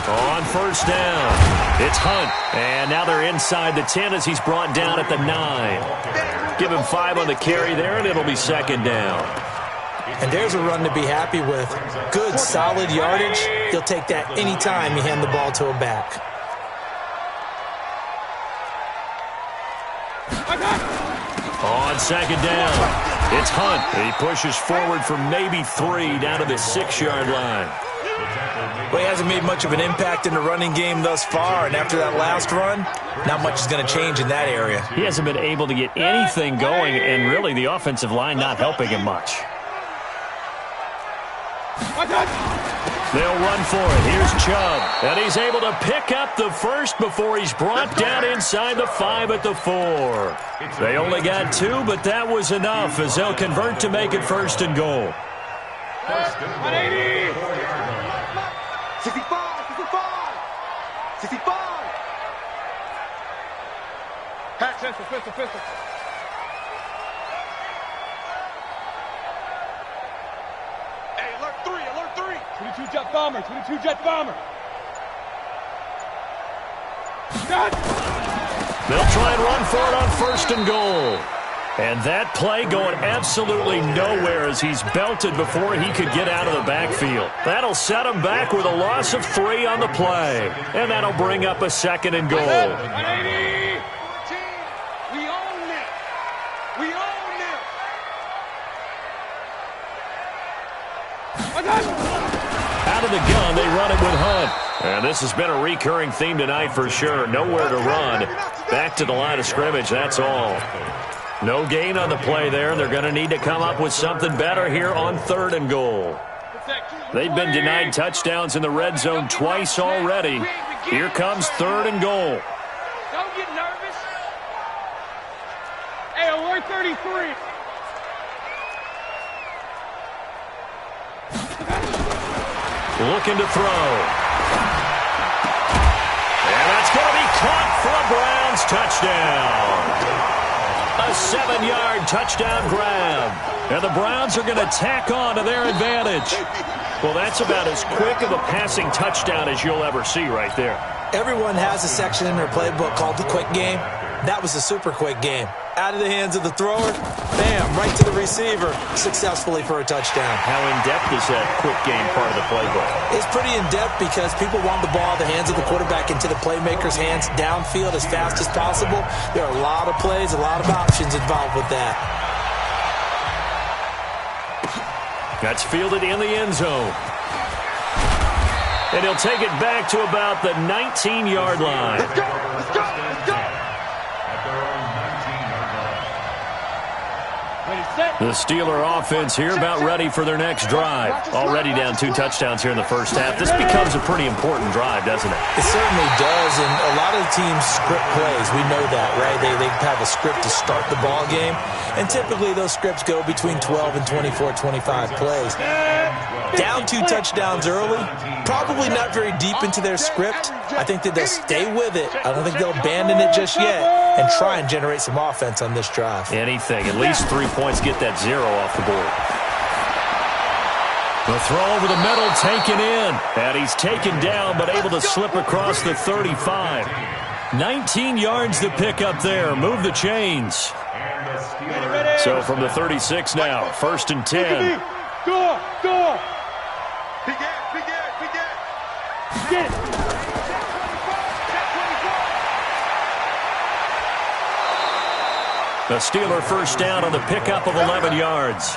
On first down, it's Hunt. And now they're inside the 10 as he's brought down at the 9. Give him 5 on the carry there, and it'll be second down. And there's a run to be happy with. Good, solid yardage. He'll take that anytime you hand the ball to a back. On second down, it's Hunt. He pushes forward for maybe 3 down to the 6-yard line. Well, he hasn't made much of an impact in the running game thus far, and after that last run, not much is going to change in that area. He hasn't been able to get anything going, and really the offensive line not helping him much. They'll run for it. Here's Chubb, and he's able to pick up the first before he's brought down inside the 5 at the 4. They only got 2, but that was enough as they'll convert to make it first and goal. First and goal. 65, 65, 65. Pass, pistol. Hey, alert 3. 22 jet bomber. They'll try and run for it on first and goal. And that play going absolutely nowhere as he's belted before he could get out of the backfield. That'll set him back with a loss of 3 on the play. And that'll bring up a second and goal. 180. We own this. Out of the gun, they run it with Hunt. And this has been a recurring theme tonight for sure. Nowhere to run. Back to the line of scrimmage, that's all. No gain on the play there, and they're going to need to come up with something better here on third and goal. They've been denied touchdowns in the red zone twice already. Here comes third and goal. Don't get nervous. Hey, alert 33. Looking to throw. And that's going to be caught for a Browns touchdown. A 7-yard touchdown grab. And the Browns are going to tack on to their advantage. Well, that's about as quick of a passing touchdown as you'll ever see right there. Everyone has a section in their playbook called the quick game. That was a super quick game. Out of the hands of the thrower, bam, right to the receiver, successfully for a touchdown. How in-depth is that quick game part of the playbook? It's pretty in-depth because people want the ball out of the hands of the quarterback into the playmaker's hands downfield as fast as possible. There are a lot of plays, a lot of options involved with that. That's fielded in the end zone. And he'll take it back to about the 19-yard line. Let's go. The Steeler offense here about ready for their next drive. Already down 2 touchdowns here in the first half. This becomes a pretty important drive, doesn't it? It certainly does, and a lot of teams script plays. We know that, right? They have a script to start the ball game, and typically those scripts go between 12 and 24, 25 plays. Down 2 touchdowns early, probably not very deep into their script. I think that they'll stay with it. I don't think they'll abandon it just yet and try and generate some offense on this drive. Anything. At least 3 points, get that 0 off the board. The throw over the middle, taken in. And he's taken down, but able to slip across the 35. 19 yards to pick up there. Move the chains. So from the 36 now, first and 10. Go. Big Get. The Steeler first down on the pickup of 11 yards.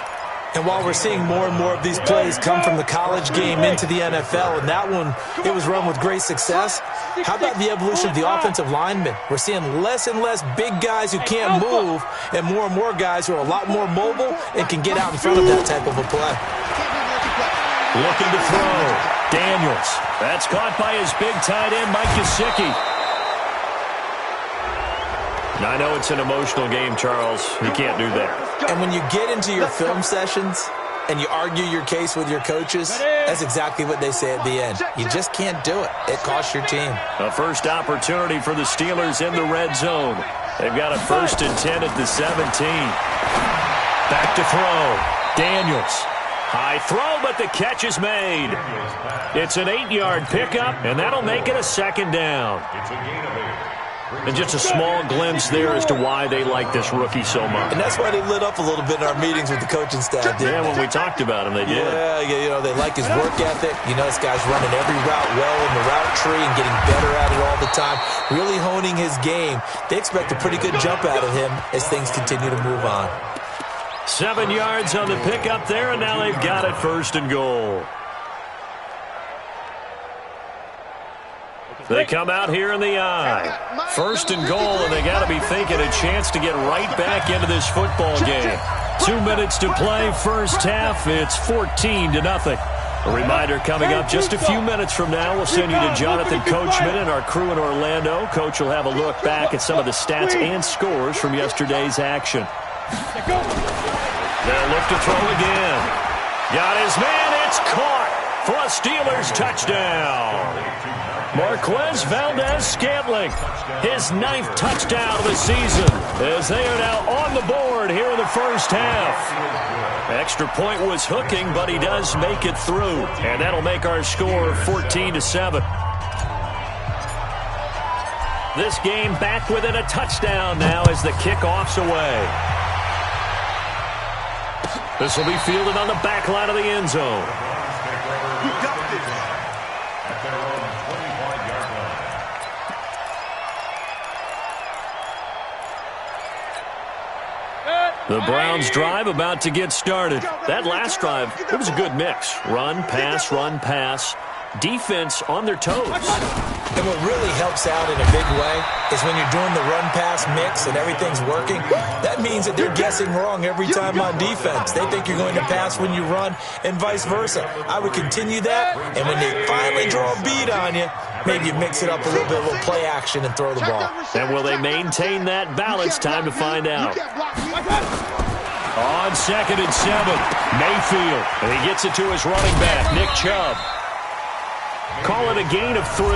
And while we're seeing more and more of these plays come from the college game into the NFL, and that one, it was run with great success, how about the evolution of the offensive linemen? We're seeing less and less big guys who can't move and more guys who are a lot more mobile and can get out in front of that type of a play. Looking to throw. Daniels. That's caught by his big tight end, Mike Gesicki. I know it's an emotional game, Charles. You can't do that. And when you get into your film sessions and you argue your case with your coaches, that's exactly what they say at the end. You just can't do it. It costs your team. A first opportunity for the Steelers in the red zone. They've got a first and 10 at the 17. Back to throw. Daniels. High throw, but the catch is made. It's an 8-yard pickup, and that'll make it a second down. It's a gain of 8. And just a small glimpse there as to why they like this rookie so much. And that's why they lit up a little bit in our meetings with the coaching staff. Yeah, when we talked about him, they did. Yeah, you know, they like his work ethic. You know, this guy's running every route well in the route tree and getting better at it all the time, really honing his game. They expect a pretty good jump out of him as things continue to move on. 7 yards on the pickup there, and now they've got it 1st and goal. They come out here in the eye. 1st and goal, and they got to be thinking a chance to get right back into this football game. 2 minutes to play, first half. It's 14-0. A reminder coming up just a few minutes from now. We'll send you to Jonathan Coachman and our crew in Orlando. Coach will have a look back at some of the stats and scores from yesterday's action. They'll look to throw again. Got his man. It's caught for a Steelers touchdown. Marquez Valdez-Scantling, his 9th touchdown of the season, as they are now on the board here in the first half. Extra point was hooking, but he does make it through, and that'll make our score 14-7. This game back within a touchdown now as the kickoff's away. This will be fielded on the back line of the end zone. You got this. At their own 25-yard line. The Browns drive about to get started. That last drive, it was a good mix. Run, pass. Defense on their toes. And what really helps out in a big way is when you're doing the run-pass mix and everything's working, that means that they're guessing wrong every time on defense. They think you're going to pass when you run and vice versa. I would continue that, and when they finally draw a beat on you, maybe you mix it up a little bit, a little play action, and throw the ball. And will they maintain that balance? Time to find out. On 2nd and 7, Mayfield. And he gets it to his running back, Nick Chubb. Call it a gain of 3,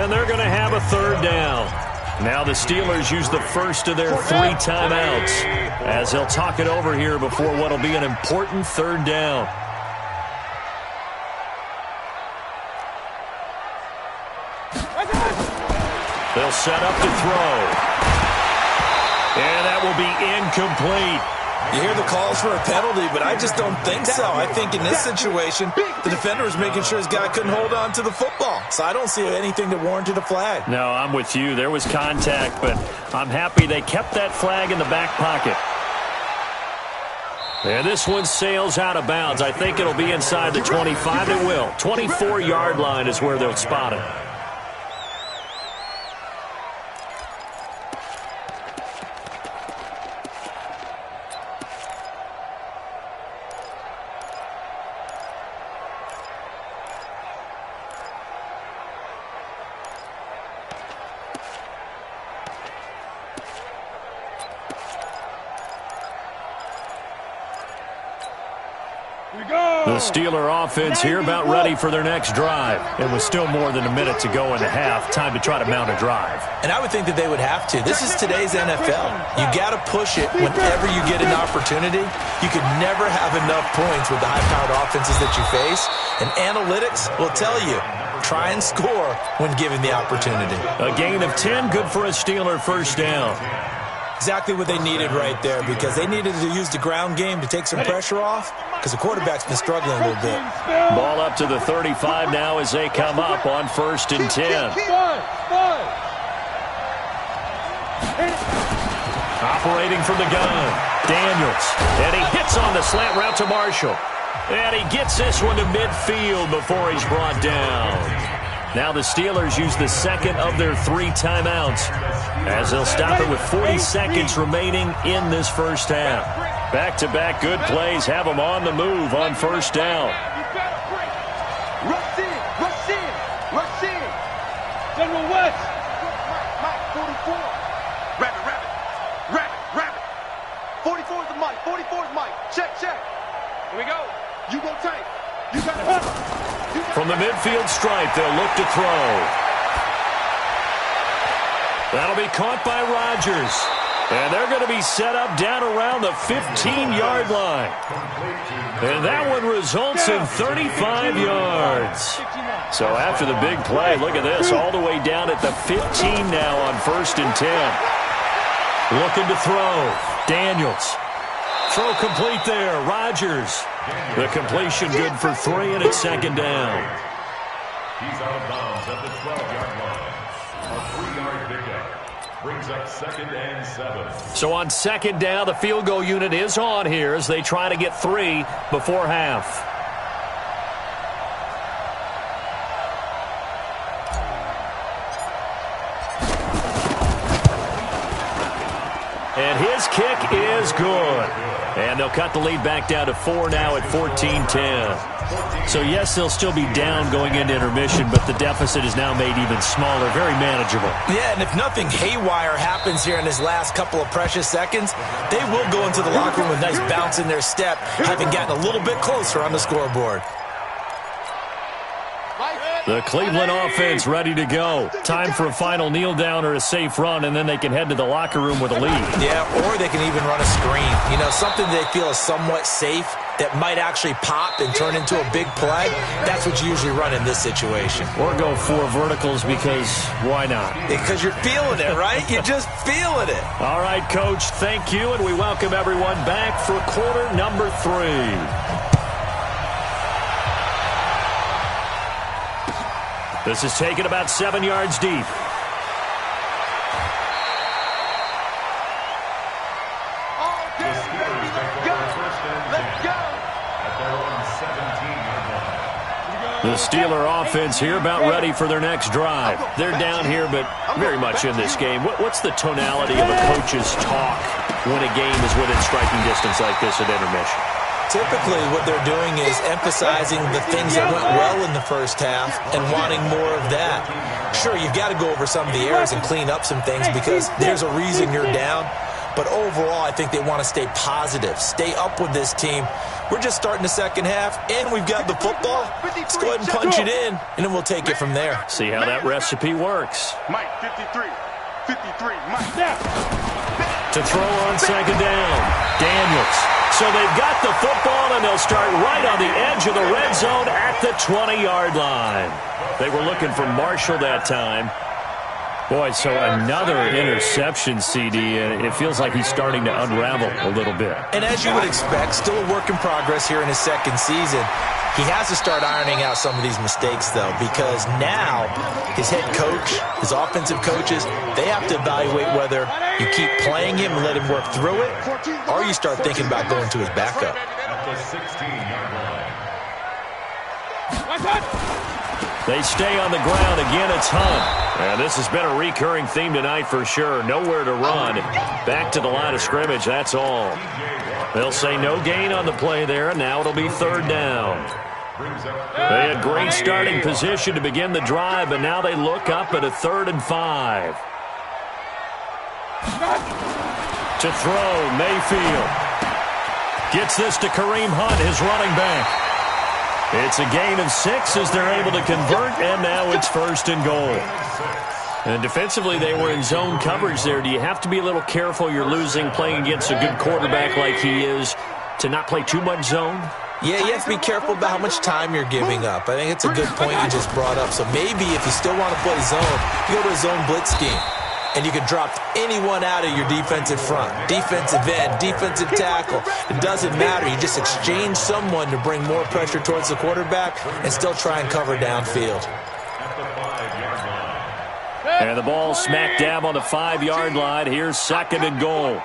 and they're going to have a 3rd down. Now the Steelers use the first of their 3 timeouts as they'll talk it over here before what will be an important 3rd down. They'll set up to throw. And that will be incomplete. You hear the calls for a penalty, but I just don't think so. I think in this situation, the defender was making sure his guy couldn't hold on to the football. So I don't see anything that warranted a flag. No, I'm with you. There was contact, but I'm happy they kept that flag in the back pocket. And this one sails out of bounds. I think it'll be inside the 25. It will. 24-yard line is where they'll spot it. The Steeler offense here about ready for their next drive. And with still more than a minute to go in the half, time to try to mount a drive. And I would think that they would have to. This is today's NFL. You got to push it whenever you get an opportunity. You could never have enough points with the high-powered offenses that you face. And analytics will tell you, try and score when given the opportunity. A gain of 10, good for a Steeler first down. Exactly what they needed right there, because they needed to use the ground game to take some pressure off, because the quarterback's been struggling a little bit. Ball up to the 35 now as they come up on 1st and 10. Operating from the gun, Daniels. And he hits on the slant route to Marshall. And he gets this one to midfield before he's brought down. Now the Steelers use the second of their 3 timeouts as they'll stop it with 40 seconds remaining in this first half. Back-to-back good plays have them on the move on 1st down. Rush in. General West. Mike, 44. Rabbit. 44 is the Mike. 44 is Mike. Check. Here we go. You go tank. You got it. From the midfield stripe, they'll look to throw. That'll be caught by Rodgers. And they're going to be set up down around the 15-yard line. And that one results in 35 yards. So after the big play, look at this, all the way down at the 15 now on 1st and 10. Looking to throw. Daniels. Throw complete there. Rodgers. The completion good for 3, and it's 2nd down. He's out of bounds at the 12-yard line. A 3-yard pickup. Brings up 2nd and 7. So on 2nd down, the field goal unit is on here as they try to get 3 before half. And his kick is good. And they'll cut the lead back down to 4 now at 14-10. So, yes, they'll still be down going into intermission, but the deficit is now made even smaller, very manageable. Yeah, and if nothing haywire happens here in his last couple of precious seconds, they will go into the locker room with a nice bounce in their step, having gotten a little bit closer on the scoreboard. The Cleveland offense ready to go. Time for a final kneel down or a safe run, and then they can head to the locker room with a lead. Yeah, or they can even run a screen. You know, something they feel is somewhat safe that might actually pop and turn into a big play. That's what you usually run in this situation. Or go 4 verticals because why not? Because you're feeling it, right? You're just feeling it. All right, Coach, thank you, and we welcome everyone back for quarter number 3. This is taken about 7 yards deep. Let's go. At their own 17-yard line. The Steeler offense here about ready for their next drive. They're down here, but very much in this game. What's the tonality of a coach's talk when a game is within striking distance like this at intermission? Typically, what they're doing is emphasizing the things that went well in the first half and wanting more of that. Sure, you've got to go over some of the errors and clean up some things because there's a reason you're down. But overall, I think they want to stay positive, stay up with this team. We're just starting the second half, and we've got the football. Let's go ahead and punch it in, and then we'll take it from there. See how that recipe works. Mike, 53. 53, Mike. To throw on 2nd down, Daniels. So they've got the football, and they'll start right on the edge of the red zone at the 20-yard line. They were looking for Marshall that time. Boy, so another interception, CD, and it feels like he's starting to unravel a little bit. And as you would expect, still a work in progress here in his 2nd season. He has to start ironing out some of these mistakes, though, because now his head coach, his offensive coaches, they have to evaluate whether you keep playing him and let him work through it, or you start thinking about going to his backup. At the 16-yard line. They stay on the ground. Again, it's Hunt. And this has been a recurring theme tonight for sure. Nowhere to run. Back to the line of scrimmage, that's all. They'll say no gain on the play there, and now it'll be 3rd down. They had great starting position to begin the drive, but now they look up at a 3rd and 5. To throw, Mayfield. Gets this to Kareem Hunt, his running back. It's a gain of 6 as they're able to convert, and now it's 1st and goal. And defensively, they were in zone coverage there. Do you have to be a little careful you're losing playing against a good quarterback like he is to not play too much zone? Yeah, you have to be careful about how much time you're giving up. I think it's a good point you just brought up. So maybe if you still want to play zone, you go to a zone blitz scheme. And you can drop anyone out of your defensive front, defensive end, defensive tackle. It doesn't matter. You just exchange someone to bring more pressure towards the quarterback and still try and cover downfield. And the ball smack dab on the 5-yard line. Here's 2nd and goal.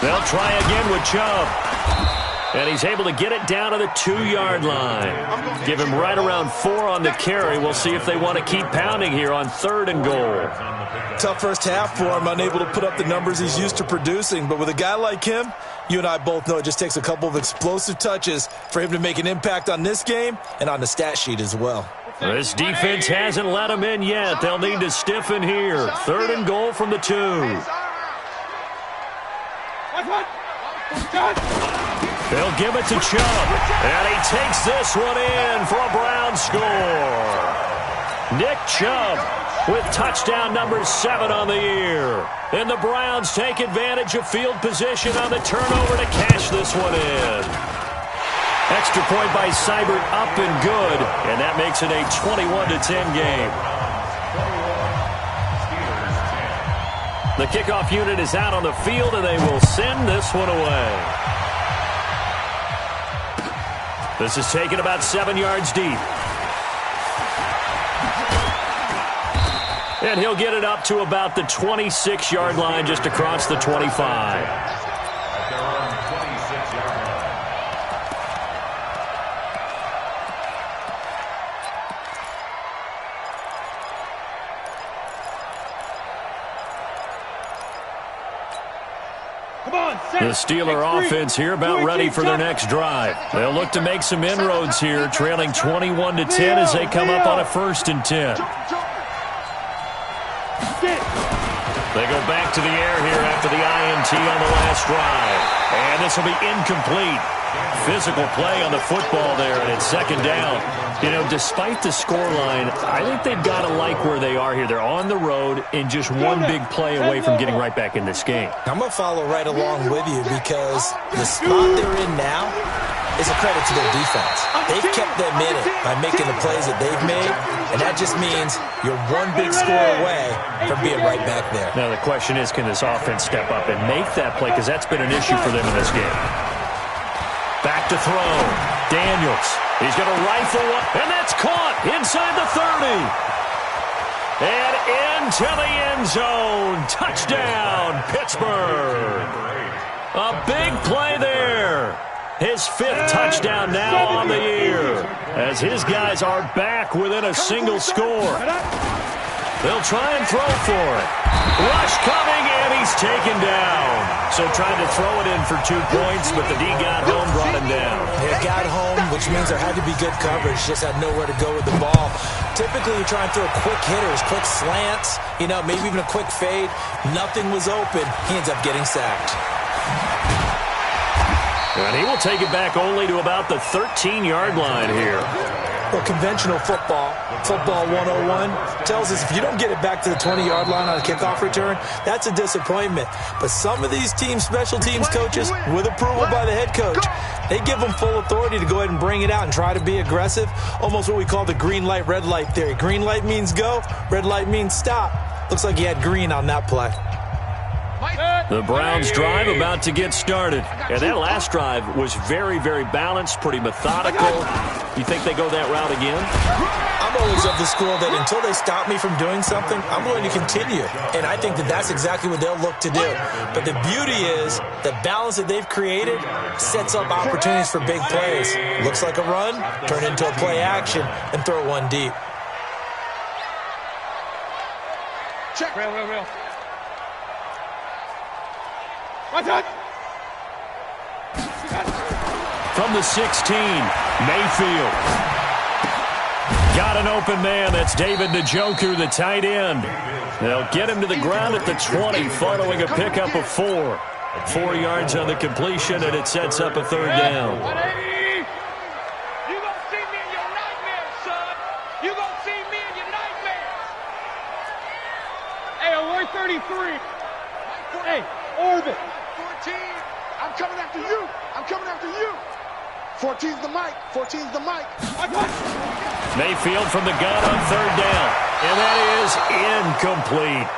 They'll try again with Chubb. And he's able to get it down to the 2-yard line. Give him right around 4 on the carry. We'll see if they want to keep pounding here on 3rd and goal. Tough first half for him, unable to put up the numbers he's used to producing. But with a guy like him, you and I both know it just takes a couple of explosive touches for him to make an impact on this game and on the stat sheet as well. This defense hasn't let him in yet. They'll need to stiffen here. 3rd and goal from the 2. They'll give it to Chubb. And he takes this one in for a Brown score. Nick Chubb with touchdown number 7 on the year. And the Browns take advantage of field position on the turnover to cash this one in. Extra point by Seibert up and good, and that makes it a 21-10 game. The kickoff unit is out on the field, and they will send this one away. This is taken about 7 yards deep. And he'll get it up to about the 26-yard line just across the 25. The Steeler offense here about ready for their next drive. They'll look to make some inroads here, trailing 21-10 as they come up on a 1st and 10. They go back to the air here after the INT on the last drive. And this will be incomplete. Physical play on the football there, and it's 2nd down. You know, despite the scoreline, I think they've got to like where they are here. They're on the road and just one big play away from getting right back in this game. I'm going to follow right along with you because the spot they're in now is a credit to their defense. They've kept them in it by making the plays that they've made, and that just means you're one big score away from being right back there. Now the question is, can this offense step up and make that play? Because that's been an issue for them in this game. Back to throw. Daniels. He's going to rifle one, and that's caught inside the 30. And into the end zone. Touchdown, Pittsburgh. A big play there. His 5th touchdown now on the year, as his guys are back within a single score. They'll try and throw for it. Rush coming, and he's taken down. So trying to throw it in for 2 points, but the D got home, brought him down. They got home, which means there had to be good coverage. Just had nowhere to go with the ball. Typically, you try and throw quick hitters, quick slants, you know, maybe even a quick fade. Nothing was open. He ends up getting sacked. And he will take it back only to about the 13-yard line here. Well, conventional football 101, tells us if you don't get it back to the 20-yard line on a kickoff return, that's a disappointment. But some of these teams, special teams coaches, with approval by the head coach, they give them full authority to go ahead and bring it out and try to be aggressive. Almost what we call the green light, red light theory. Green light means go, red light means stop. Looks like he had green on that play. The Browns drive about to get started. And that last drive was very, very balanced, pretty methodical. You think they go that route again? I'm always of the school that until they stop me from doing something, I'm going to continue. And I think that that's exactly what they'll look to do. But the beauty is the balance that they've created sets up opportunities for big plays. Looks like a run, turn into a play action, and throw one deep. Check. Real. One touch. From the 16, Mayfield. Got an open man. That's David Njoku, the tight end. They'll get him to the ground at the 20 following a pickup of 4. 4 yards on the completion, and it sets up a 3rd down. You gonna see me in your nightmares, son. You gonna see me in your nightmares. Hey, alert 33. Hey, orbit. 14. I'm coming after you. I'm coming after you. 14's the mic. 14's the mic. Mayfield from the gun on 3rd down. And that is incomplete.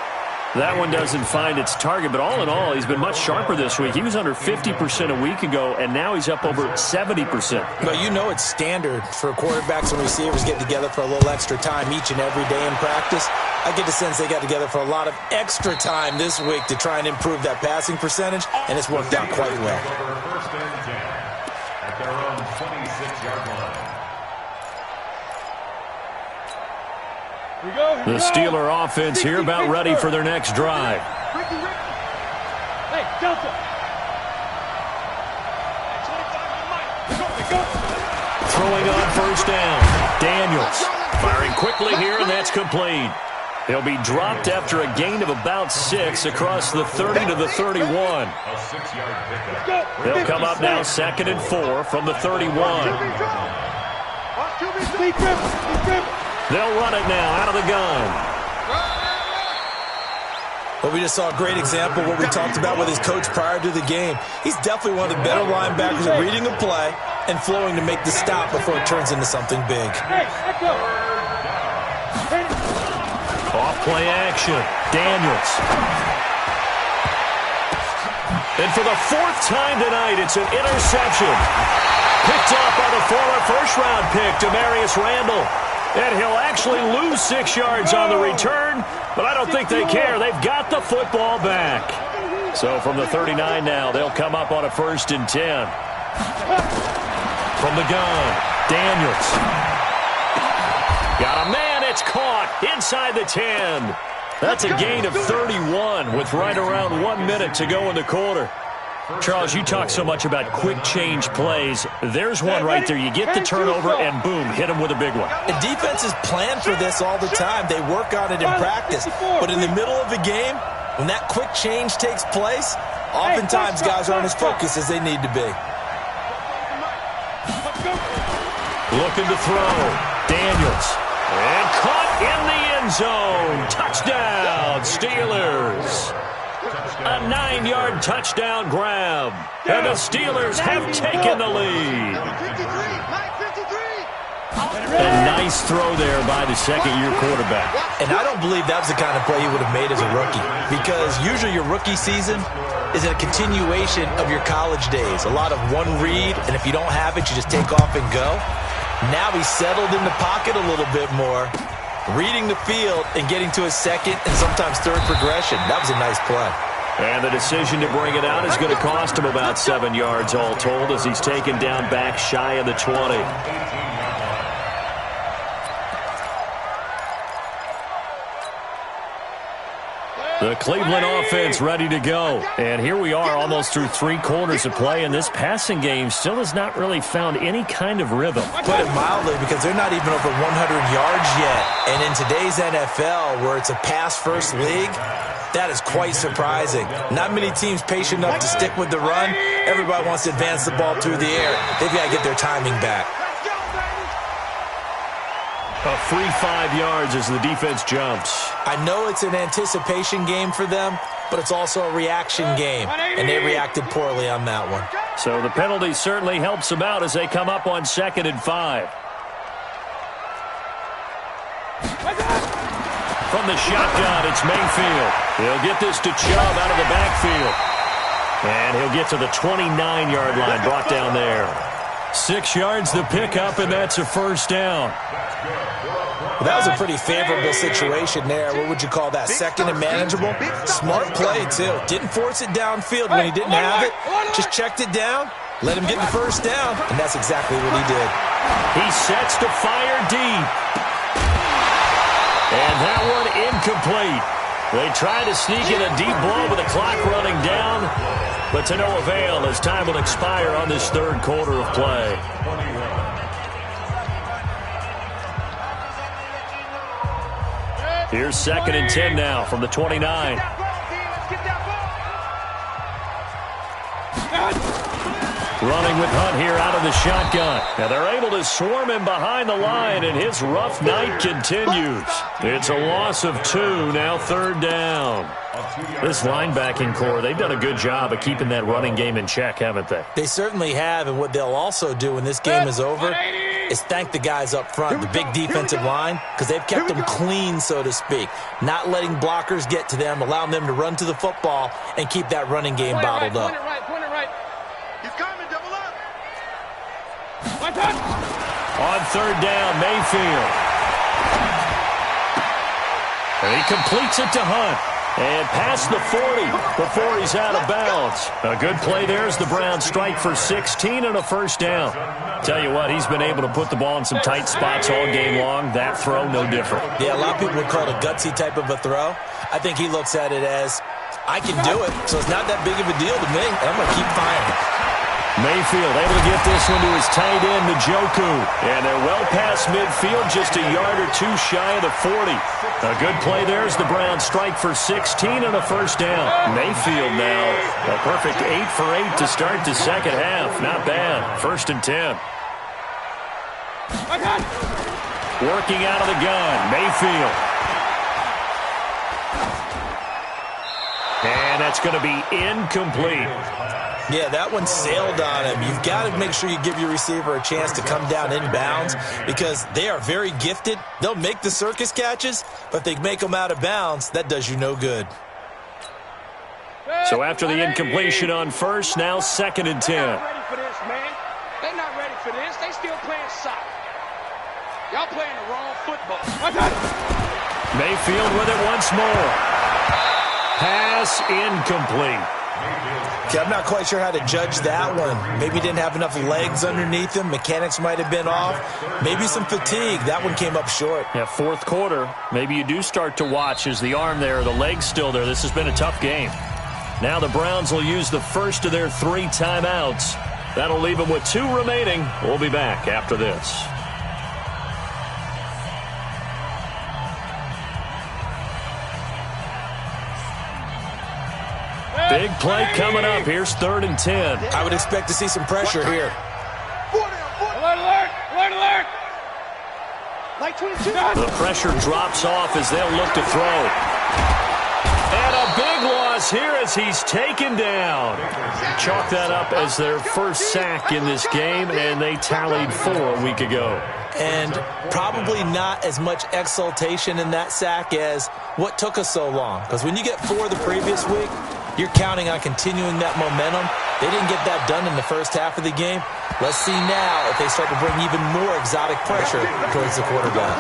That one doesn't find its target, but all in all, he's been much sharper this week. He was under 50% a week ago, and now he's up over 70%. But you know it's standard for quarterbacks and receivers getting together for a little extra time each and every day in practice. I get the sense they got together for a lot of extra time this week to try and improve that passing percentage, and it's worked out quite well. First and 10 at their own 26-yard line. The Steeler offense here about ready for their next drive. Hey, Delta. Throwing on 1st down. Daniels firing quickly here, and that's complete. He'll be dropped after a gain of about 6 across the 30 to the 31. A 6-yard pickup. They'll come up now 2nd and 4 from the 31. They'll run it now out of the gun. Well, we just saw a great example of what we talked about with his coach prior to the game. He's definitely one of the better linebackers at reading the play and flowing to make the stop before it turns into something big. Off play action. Daniels. And for the fourth time tonight, it's an interception. Picked up by the former first-round pick, Demarius Randall. And he'll actually lose 6 yards on the return, but I don't think they care. They've got the football back. So from the 39 now, they'll come up on a 1st and 10. From the gun, Daniels. Got a man, it's caught inside the 10. That's a gain of 31 with right around 1 minute to go in the quarter. Charles, you talk so much about quick change plays. There's one right there. You get the turnover and boom, hit them with a big one. And defenses plan for this all the time. They work on it in practice. But in the middle of the game, when that quick change takes place, oftentimes guys aren't as focused as they need to be. Looking to throw. Daniels. And caught in the end zone. Touchdown, Steelers. A 9-yard touchdown grab. And the Steelers have taken the lead. A nice throw there by the second-year quarterback. And I don't believe that was the kind of play he would have made as a rookie, because usually your rookie season is a continuation of your college days. A lot of one read, and if you don't have it, you just take off and go. Now he's settled in the pocket a little bit more, reading the field and getting to his second and sometimes third progression. That was a nice play. And the decision to bring it out is going to cost him about 7 yards all told as he's taken down back shy of the 20. The Cleveland offense ready to go. And here we are almost through 3 quarters of play, and this passing game still has not really found any kind of rhythm. Put it mildly, because they're not even over 100 yards yet. And in today's NFL, where it's a pass-first league, that is quite surprising. Not many teams patient enough to stick with the run. Everybody wants to advance the ball through the air. They've got to get their timing back. A free 5 yards as the defense jumps. I know it's an anticipation game for them, but it's also a reaction game, and they reacted poorly on that one. So the penalty certainly helps them out as they come up on 2nd and 5. From the shotgun, it's Mayfield. He'll get this to Chubb out of the backfield. And he'll get to the 29-yard line, brought down there. 6 yards the pickup, and that's a first down. Well, that was a pretty favorable situation there. What would you call that? Second and manageable? Smart play, too. Didn't force it downfield when he didn't have it. Just checked it down, let him get the first down, and that's exactly what he did. He sets to fire deep. And that one incomplete. They try to sneak in a deep blow with the clock running down, but to no avail as time will expire on this 3rd quarter of play. Here's 2nd and 10 now from the 29. Running with Hunt here out of the shotgun. Now they're able to swarm him behind the line, and his rough night continues. It's a loss of 2, now 3rd down. This linebacking core, they've done a good job of keeping that running game in check, haven't they? They certainly have, and what they'll also do when this game is over is thank the guys up front, the big defensive line, because they've kept them clean, so to speak. Not letting blockers get to them, allowing them to run to the football and keep that running game bottled up. He's coming, double up. On 3rd down, Mayfield. And he completes it to Hunt. And past the 40 before he's out of bounds. A good play there as the Browns strike for 16 and a first down. Tell you what, he's been able to put the ball in some tight spots all game long. That throw, no different. Yeah, a lot of people would call it a gutsy type of a throw. I think he looks at it as, I can do it, so it's not that big of a deal to me. I'm going to keep firing. Mayfield able to get this one to his tight end, Njoku. And they're well past midfield, just a yard or 2 shy of the 40. A good play there as the Browns strike for 16 and a first down. Mayfield now, a perfect 8 for 8 to start the second half. Not bad. 1st and 10. Working out of the gun, Mayfield. And that's going to be incomplete. Yeah, that one sailed on him. You've got to make sure you give your receiver a chance to come down inbounds because they are very gifted. They'll make the circus catches, but if they make them out of bounds, that does you no good. So after the incompletion on first, now 2nd and 10. They're not ready for this, man. They're not ready for this. They still playing soccer. Y'all playing the wrong football. Mayfield with it once more. Pass incomplete. Okay, I'm not quite sure how to judge that one. Maybe he didn't have enough legs underneath him. Mechanics might have been off. Maybe some fatigue. That one came up short. Yeah, 4th quarter. Maybe you do start to watch. Is the arm there, the leg's still there? This has been a tough game. Now the Browns will use the first of their 3 timeouts. That'll leave them with 2 remaining. We'll be back after this. Big play coming up. Here's 3rd and 10. I would expect to see some pressure here. Alert, alert, alert, alert. Like 22. The pressure drops off as they'll look to throw. And a big loss here as he's taken down. Chalk that up as their first sack in this game, and they tallied 4 a week ago. And probably not as much exultation in that sack as what took us so long. Because when you get 4 the previous week, you're counting on continuing that momentum. They didn't get that done in the first half of the game. Let's see now if they start to bring even more exotic pressure towards the quarterback.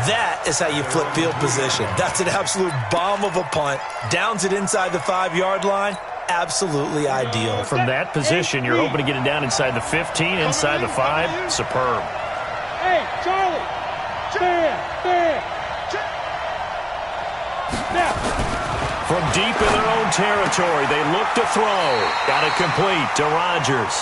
That is how you flip field position. That's an absolute bomb of a punt. Downs it inside the 5-yard line. Absolutely ideal. From that position, you're hoping to get it down inside the 15, inside the 5. Superb. Hey, Charlie. Bam. Now. From deep in their own territory, they look to throw. Got it complete to Rodgers.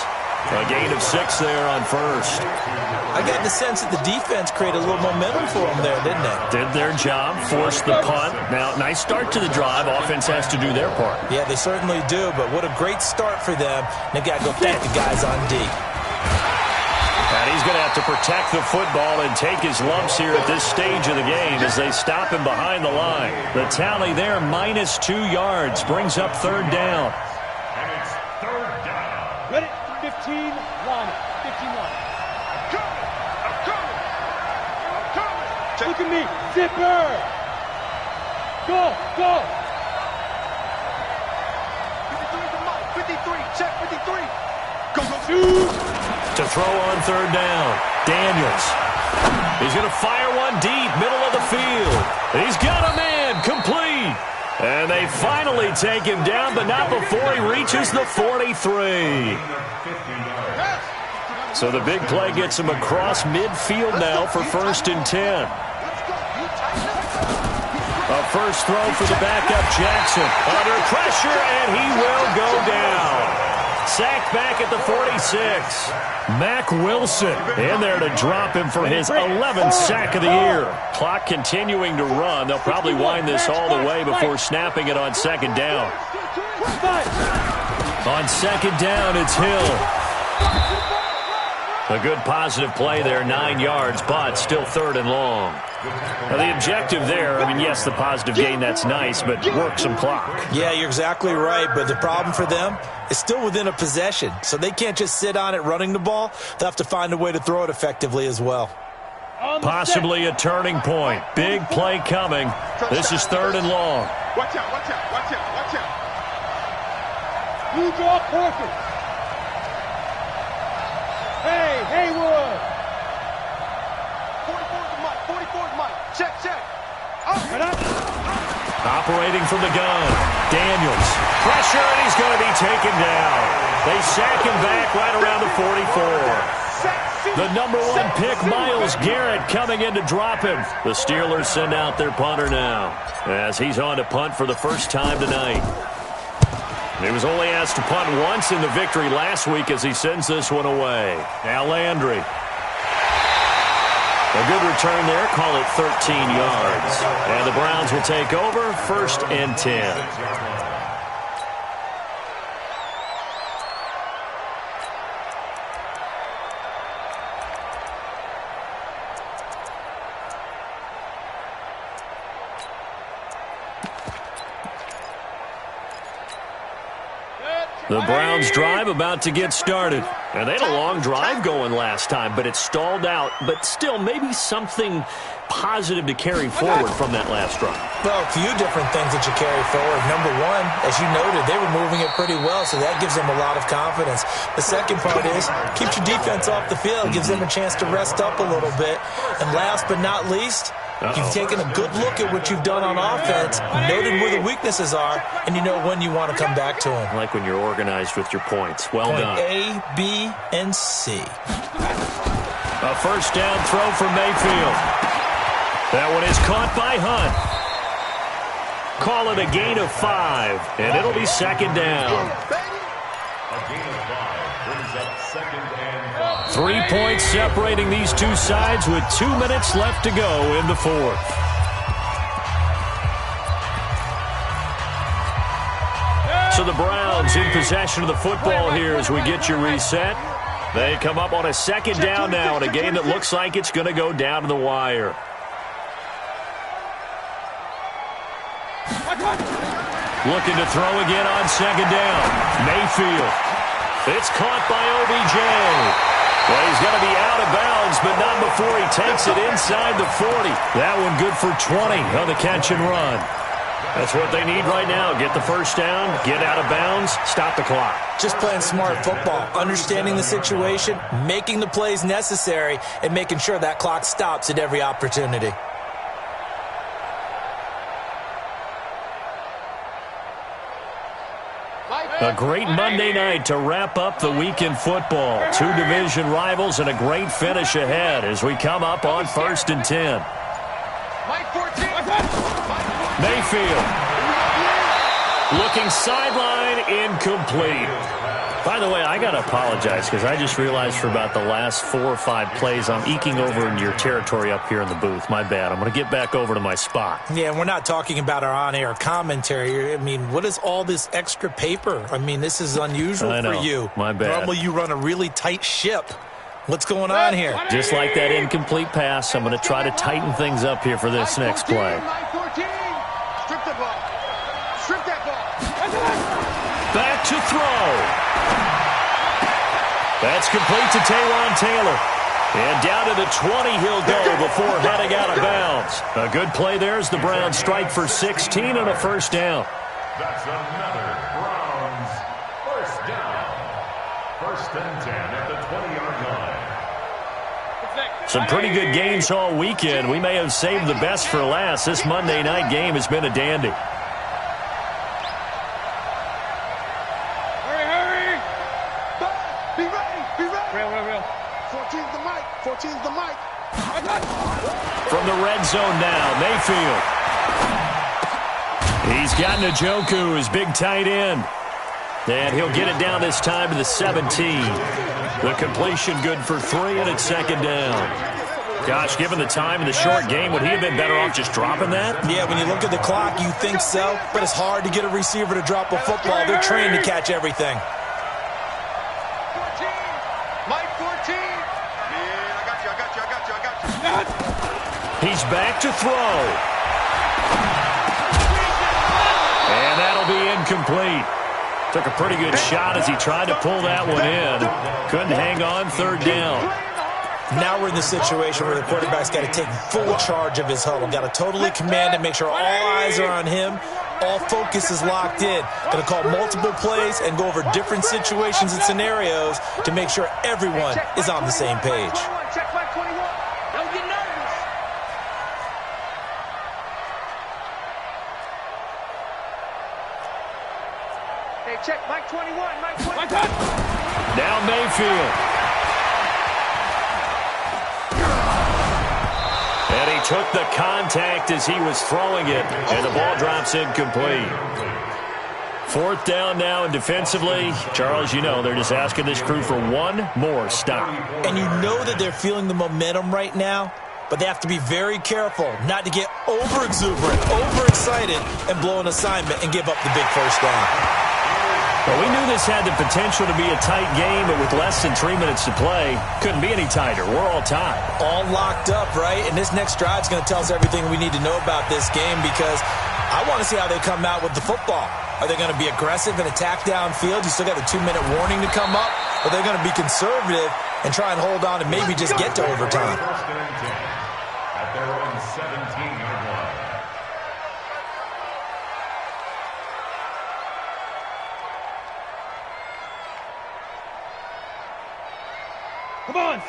A gain of 6 there on first. I got the sense that the defense created a little momentum for them there, didn't they? Did their job, forced the punt. Now, nice start to the drive. Offense has to do their part. Yeah, they certainly do, but what a great start for them. They've got to go thank the guys on D. And he's going to have to protect the football and take his lumps here at this stage of the game as they stop him behind the line. The tally there, -2 yards, brings up 3rd down. And it's 3rd down. Ready? 15, line it. 15 line. I'm coming. Look at me. Zipper. Go. 53 to Mike. 53. Check 53. Go. Shoot. To throw on 3rd down, Daniels. He's going to fire one deep, middle of the field. He's got a man, complete. And they finally take him down, but not before he reaches the 43. So the big play gets him across midfield now for 1st and 10. A first throw for the backup Jackson. Under pressure, and he will go down. Sacked back at the 46. Mack Wilson in there to drop him for his 11th sack of the year. Clock continuing to run. They'll probably wind this all the way before snapping it on 2nd down. On 2nd down, it's Hill. A good positive play there, 9 yards, but still 3rd and long. Now, the objective there, I mean, yes, the positive gain, that's nice, but work some clock. Yeah, you're exactly right, but the problem for them is still within a possession, so they can't just sit on it running the ball. They'll have to find a way to throw it effectively as well. Possibly a turning point. Big play coming. This is 3rd and long. Watch out. You draw Porter. Hey, Haywood. 44 to Mike. Check. Operating from the gun. Daniels. Pressure, and he's going to be taken down. They sack him back right around the 44. The number 1 pick, Myles Garrett, coming in to drop him. The Steelers send out their punter now as he's on to punt for the first time tonight. He was only asked to punt once in the victory last week as he sends this one away. Now Landry. A good return there. Call it 13 yards. And the Browns will take over 1st and 10. The Browns drive about to get started. And they had a long drive going last time, but it stalled out. But still, maybe something positive to carry forward from that last drive. Well, a few different things that you carry forward. Number one, as you noted, they were moving it pretty well, so that gives them a lot of confidence. The second part is, keeps your defense off the field, gives them a chance to rest up a little bit. And last but not least, you've taken a good look at what you've done on offense, noted where the weaknesses are, and you know when you want to come back to them. I like when you're organized with your points. Well done. A, B, and C. A first down throw for Mayfield. That one is caught by Hunt. Call it a gain of 5, and it'll be second down. A gain of 5 brings up second and 5. 3 points separating these two sides with 2 minutes left to go in the fourth. So the Browns in possession of the football here as we get you reset. They come up on a second down now in a game that looks like it's going to go down to the wire. Looking to throw again on second down. Mayfield. It's caught by OBJ. Well, he's going to be out of bounds, but not before he takes it inside the 40. That one good for 20 on the catch and run. That's what they need right now. Get the first down, get out of bounds, stop the clock. Just playing smart football, understanding the situation, making the plays necessary, and making sure that clock stops at every opportunity. A great Monday night to wrap up the week in football. Two division rivals and a great finish ahead as we come up on 1st and 10. Mayfield. Looking sideline, incomplete. By the way, I got to apologize because I just realized for about the last 4 or 5 plays I'm eking over into your territory up here in the booth. My bad. I'm going to get back over to my spot. Yeah, we're not talking about our on-air commentary. I mean, what is all this extra paper? I mean, this is unusual for you. My bad. Normally you run a really tight ship. What's going on here? Just like that incomplete pass, I'm going to try to tighten things up here for this next play. Strip the ball. Strip that ball. Back to throw. That's complete to Taywan Taylor. And down to the 20 he'll go before heading out of bounds. A good play there as the Browns strike for 16 on a first down. That's another Browns first down. 1st and 10 at the 20-yard line. Some pretty good games all weekend. We may have saved the best for last. This Monday night game has been a dandy. Be ready. Be ready. Real. 14's the mic. 14's the mic. From the red zone now, Mayfield. He's got Njoku, his big tight end. And he'll get it down this time to the 17. The completion good for 3, and it's second down. Gosh, given the time in the short game, would he have been better off just dropping that? Yeah, when you look at the clock, you think so. But it's hard to get a receiver to drop a football. They're trained to catch everything. 14. Mike 14. Yeah, I got you. He's back to throw. And that'll be incomplete. Took a pretty good shot as he tried to pull that one in. Couldn't hang on, 3rd down. Now we're in the situation where the quarterback's got to take full charge of his huddle. Got to totally command it, make sure all eyes are on him. All focus is locked in. Going to call multiple plays and go over different situations and scenarios to make sure everyone is on the same page. Check Mike 21. Don't get nervous. Hey, check Mike 21. Mike 21. Now Mayfield. And he took the contact as he was throwing it, and the ball drops incomplete. 4th down now, and defensively, Charles, you know, they're just asking this crew for one more stop. And you know that they're feeling the momentum right now, but they have to be very careful not to get over-exuberant, overexcited, and blow an assignment and give up the big first down. Well, we knew this had the potential to be a tight game, but with less than 3 minutes to play, couldn't be any tighter. We're all tied. All locked up, right? And this next drive is going to tell us everything we need to know about this game because I want to see how they come out with the football. Are they going to be aggressive and attack downfield? You still got the 2-minute warning to come up. Or are they going to be conservative and try and hold on and maybe just get to overtime? First and 10 at their own 17-yard line.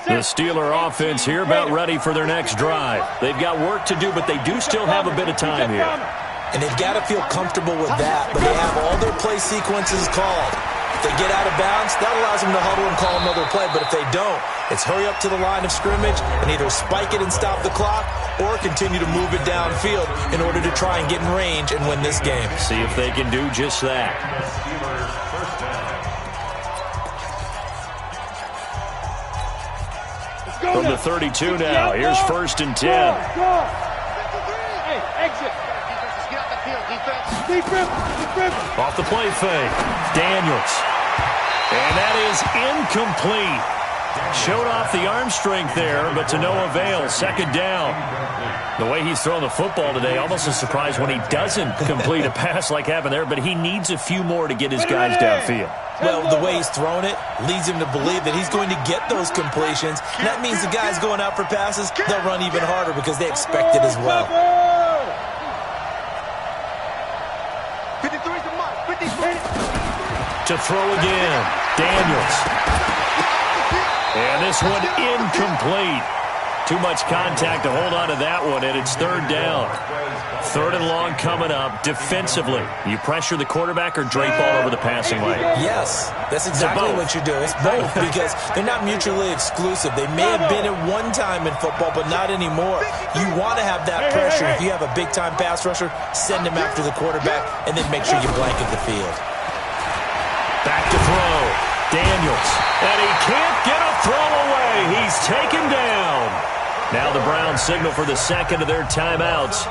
The Steeler offense here about ready for their next drive. They've got work to do, but they do still have a bit of time here. And they've got to feel comfortable with that, but they have all their play sequences called. If they get out of bounds, that allows them to huddle and call another play, but if they don't, it's hurry up to the line of scrimmage and either spike it and stop the clock or continue to move it downfield in order to try and get in range and win this game. See if they can do just that. Steelers first down. From the 32 now, here's first and 10. Hey, exit. Defense, get out the field, defense. Off the play fake, Daniels. And that is incomplete. Showed off the arm strength there, but to no avail. Second down. The way he's thrown the football today, almost a surprise when he doesn't complete a pass like happened there, but he needs a few more to get his guys downfield. Well, the way he's thrown it leads him to believe that he's going to get those completions. And that means the guys going out for passes, they'll run even harder because they expect it as well. 53's the mark. 53. To throw again, Daniels. And this one incomplete. Too much contact to hold on to that one, and it's third down. Third and long coming up. Defensively, you pressure the quarterback or drape all over the passing lane? Yes, that's exactly what you do. It's both because they're not mutually exclusive. They may have been at one time in football, but not anymore. You want to have that pressure. If you have a big-time pass rusher, send him after the quarterback, and then make sure you blanket the field. Back to throw. Daniels. And he can't get a throw away. He's taken down. Now the Browns signal for the second of their timeouts,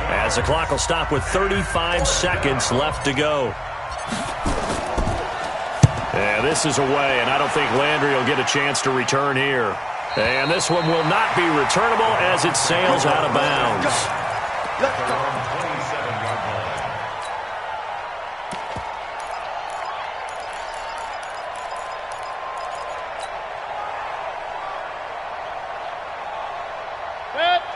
as the clock will stop with 35 seconds left to go. And this is away, and I don't think Landry will get a chance to return here. And this one will not be returnable as it sails out of bounds. Let's go. 27-yard line.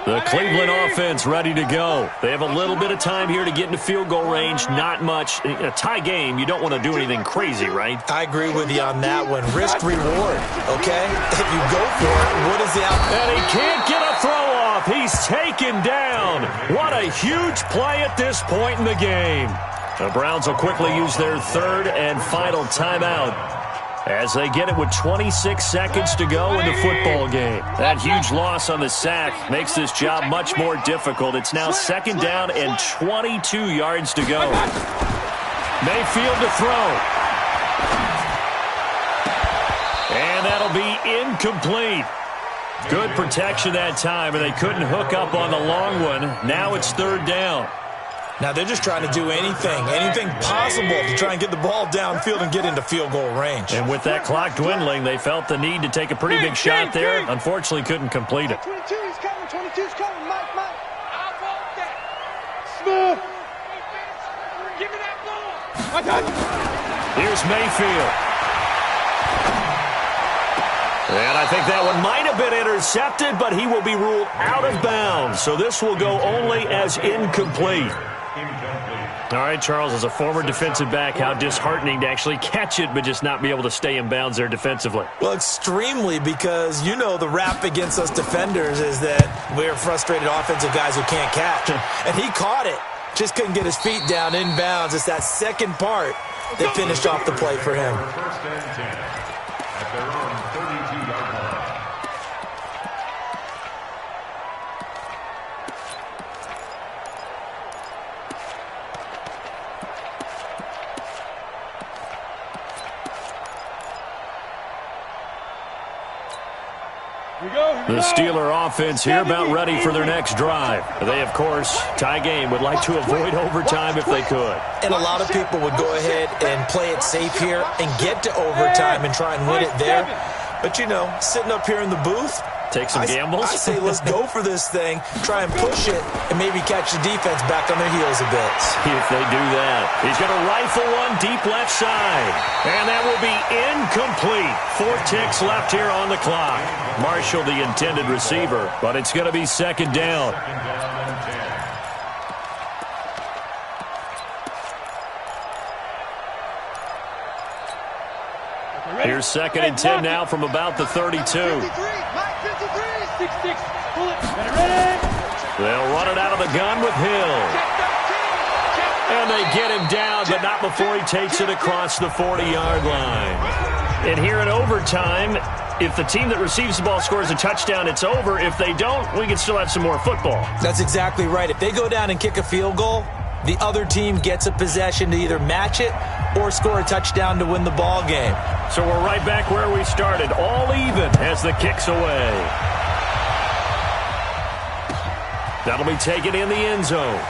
The Cleveland offense ready to go. They have a little bit of time here to get into field goal range. Not much. In a tie game, you don't want to do anything crazy, right? I agree with you on that one. Risk reward, okay? If you go for it, what is the outcome? And he can't get a throw off. He's taken down. What a huge play at this point in the game. The Browns will quickly use their third and final timeout as they get it with 26 seconds to go in the football game. That huge loss on the sack makes this job much more difficult. It's now second down and 22 yards to go. Mayfield to throw. And that'll be incomplete. Good protection that time, and they couldn't hook up on the long one. Now it's third down. Now they're just trying to do anything possible to try and get the ball downfield and get into field goal range. And with that clock dwindling, they felt the need to take a pretty big shot there. Unfortunately, couldn't complete it. 22's coming. 22's coming. Mike. I want that. Smooth. Give me that ball. I got you. Here's Mayfield. And I think that one might have been intercepted, but he will be ruled out of bounds. So this will go only as incomplete. All right, Charles, as a former defensive back, how disheartening to actually catch it but just not be able to stay in bounds there defensively. Well, extremely, because you know the rap against us defenders is that we're frustrated offensive guys who can't catch. And he caught it. Just couldn't get his feet down in bounds. It's that second part that finished off the play for him. First and 10 at their own 32-yard line. The Steeler offense here about ready for their next drive. They, of course, tie game, would like to avoid overtime if they could. And a lot of people would go ahead and play it safe here and get to overtime and try and win it there. But, you know, sitting up here in the booth, Take some gambles? I say let's go for this thing, try and push it, and maybe catch the defense back on their heels a bit. See if they do that. He's going to rifle one deep left side. And that will be incomplete. 4 ticks left here on the clock. Marshall, the intended receiver, but it's going to be second down. Here's second and 10 now from about the 32. 53, Mike 53. 6-6, pull it. Ready. They'll run it out of the gun with Hill. And they get him down, but not before he takes it across the 40-yard line. And here in overtime, if the team that receives the ball scores a touchdown, it's over. If they don't, we can still have some more football. That's exactly right. If they go down and kick a field goal, the other team gets a possession to either match it or score a touchdown to win the ball game. So we're right back where we started, all even as the kick's away. That'll be taken in the end zone.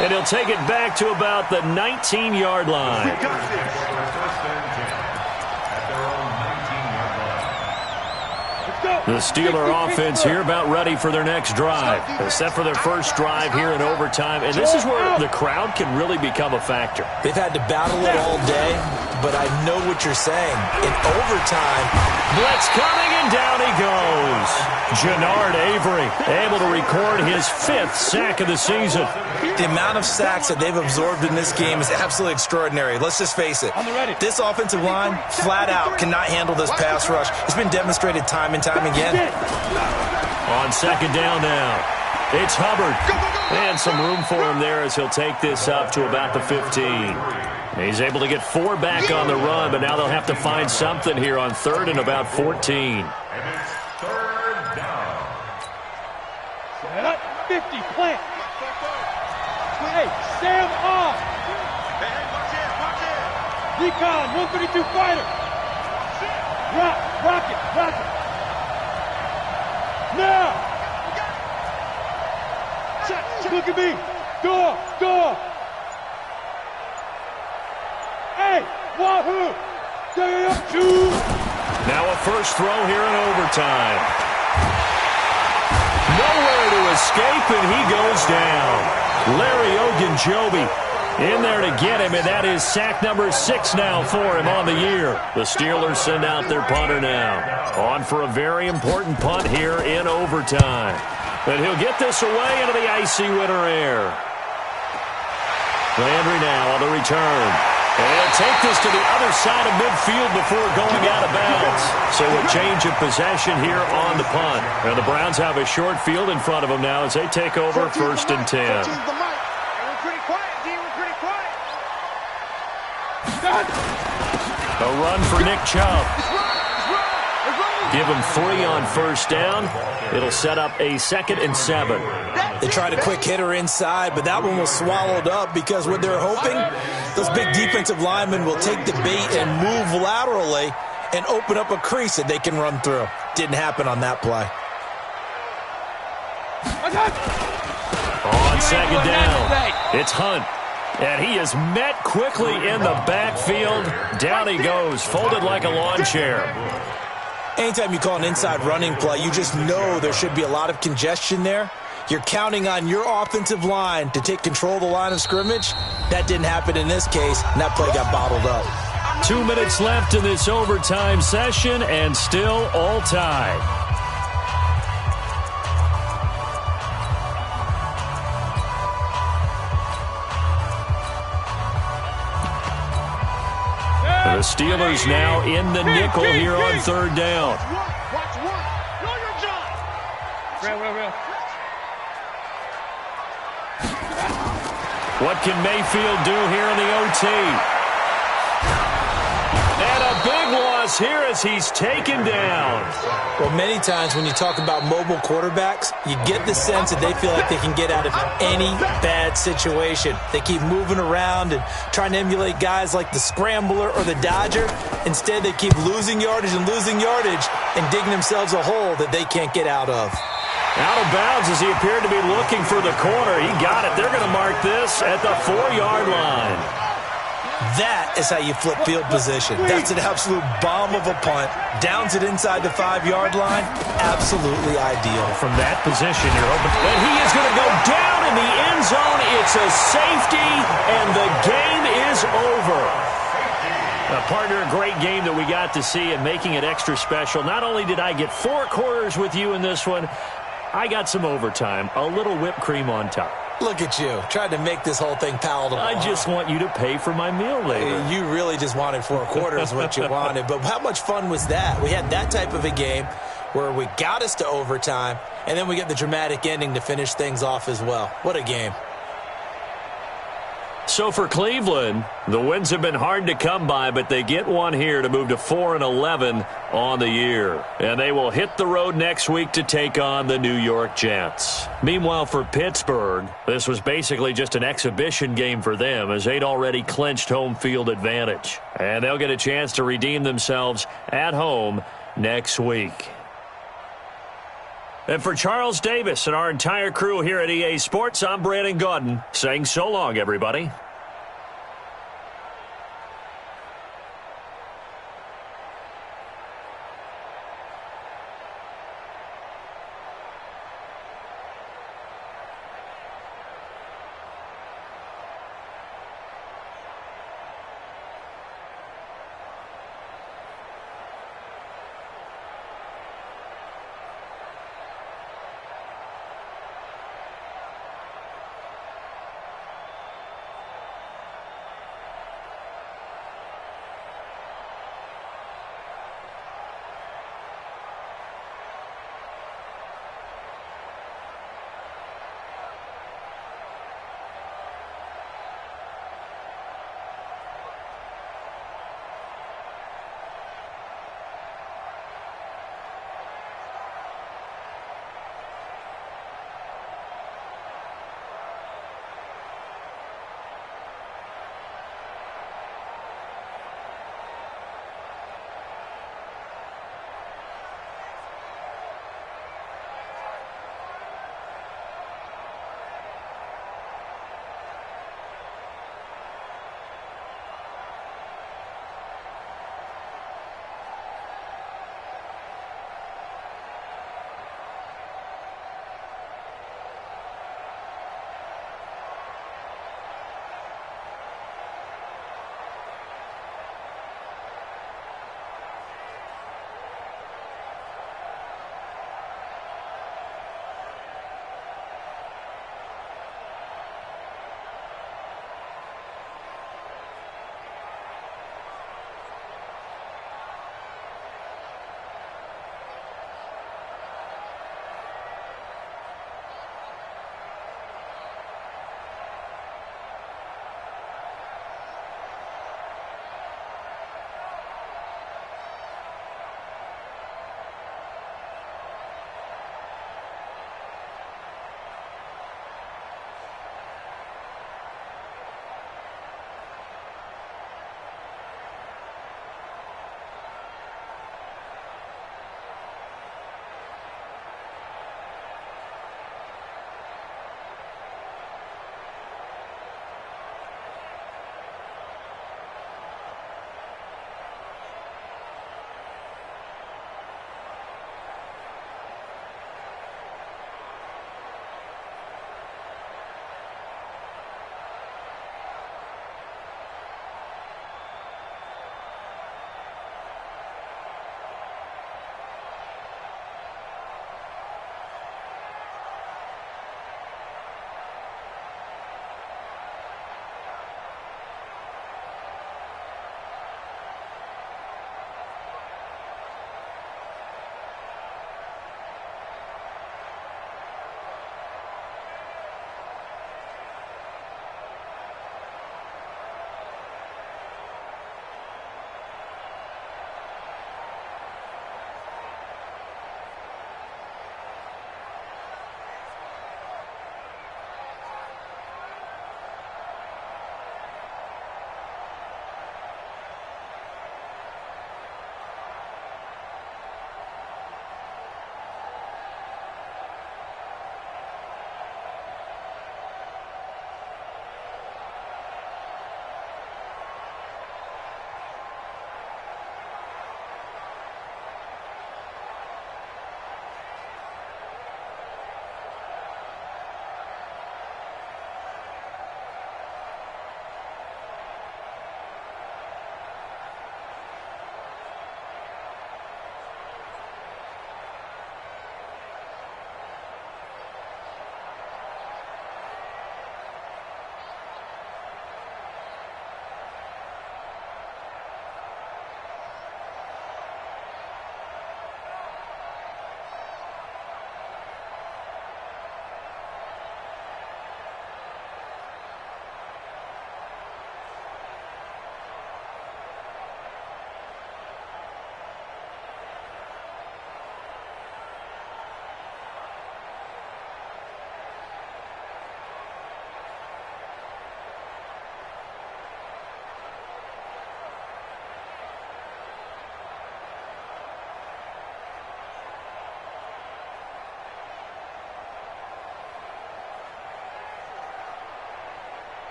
And he'll take it back to about the 19-yard line. The Steeler offense here about ready for their next drive. They're set for their first drive here in overtime, and this is where the crowd can really become a factor. They've had to battle it all day, but I know what you're saying. In overtime, blitz coming, and down he goes. Jannard Avery able to record his 5th sack of the season. The amount of sacks that they've absorbed in this game is absolutely extraordinary. Let's just face it. This offensive line, flat out, cannot handle this pass rush. It's been demonstrated time and time again. On second down now, it's Hubbard. And some room for him there as he'll take this up to about the 15. He's able to get 4 back on the run, but now they'll have to find something here on 3rd and about 14. And it's 3rd down. Set up, 50, plant. Hey, Sam off. Hey, watch it. Recon, 132 fighter. Rocket. Now. Look at me. Door. Hey, wahoo. Now a first throw here in overtime. Nowhere to escape, and he goes down. Larry Ogunjobi in there to get him, and that is sack number 6 now for him on the year. The Steelers send out their punter now. On for a very important punt here in overtime. But he'll get this away into the icy winter air. Landry now on the return. And he'll take this to the other side of midfield before going out of bounds. So a change of possession here on the punt. And the Browns have a short field in front of them now as they take over 1st and 10. We're pretty quiet, D. We're pretty quiet. A run for Nick Chubb. Give him 3 on first down. It'll set up a 2nd and 7. They tried a quick hitter inside, but that one was swallowed up because what they're hoping, those big defensive linemen will take the bait and move laterally and open up a crease that they can run through. Didn't happen on that play. On second down, it's Hunt. And he is met quickly in the backfield. Down he goes, folded like a lawn chair. Anytime you call an inside running play, you just know there should be a lot of congestion there. You're counting on your offensive line to take control of the line of scrimmage. That didn't happen in this case, and that play got bottled up. 2 minutes left in this overtime session, and still all tied. The Steelers now in the nickel here on 3rd down. Watch one. Know your job. Real. What can Mayfield do here in the OT? And a big loss here as he's taken down. Well, many times when you talk about mobile quarterbacks, you get the sense that they feel like they can get out of any bad situation. They keep moving around and trying to emulate guys like the Scrambler or the Dodger. Instead, they keep losing yardage and digging themselves a hole that they can't get out of. Out of bounds as he appeared to be looking for the corner. He got it. They're going to mark this at the 4-yard line. That is how you flip field position. That's an absolute bomb of a punt. Downs it inside the 5-yard line. Absolutely ideal. From that position, you're hoping. And he is going to go down in the end zone. It's a safety, and the game is over. Partner, a great game that we got to see and making it extra special. Not only did I get 4 quarters with you in this one, I got some overtime, a little whipped cream on top. Look at you, trying to make this whole thing palatable. I just want you to pay for my meal later. You really just wanted 4 quarters what you wanted. But how much fun was that? We had that type of a game where we got us to overtime, and then we get the dramatic ending to finish things off as well. What a game. So for Cleveland, the wins have been hard to come by, but they get one here to move to 4-11 on the year. And they will hit the road next week to take on the New York Jets. Meanwhile, for Pittsburgh, this was basically just an exhibition game for them as they'd already clinched home field advantage. And they'll get a chance to redeem themselves at home next week. And for Charles Davis and our entire crew here at EA Sports, I'm Brandon Gaudin saying so long, everybody.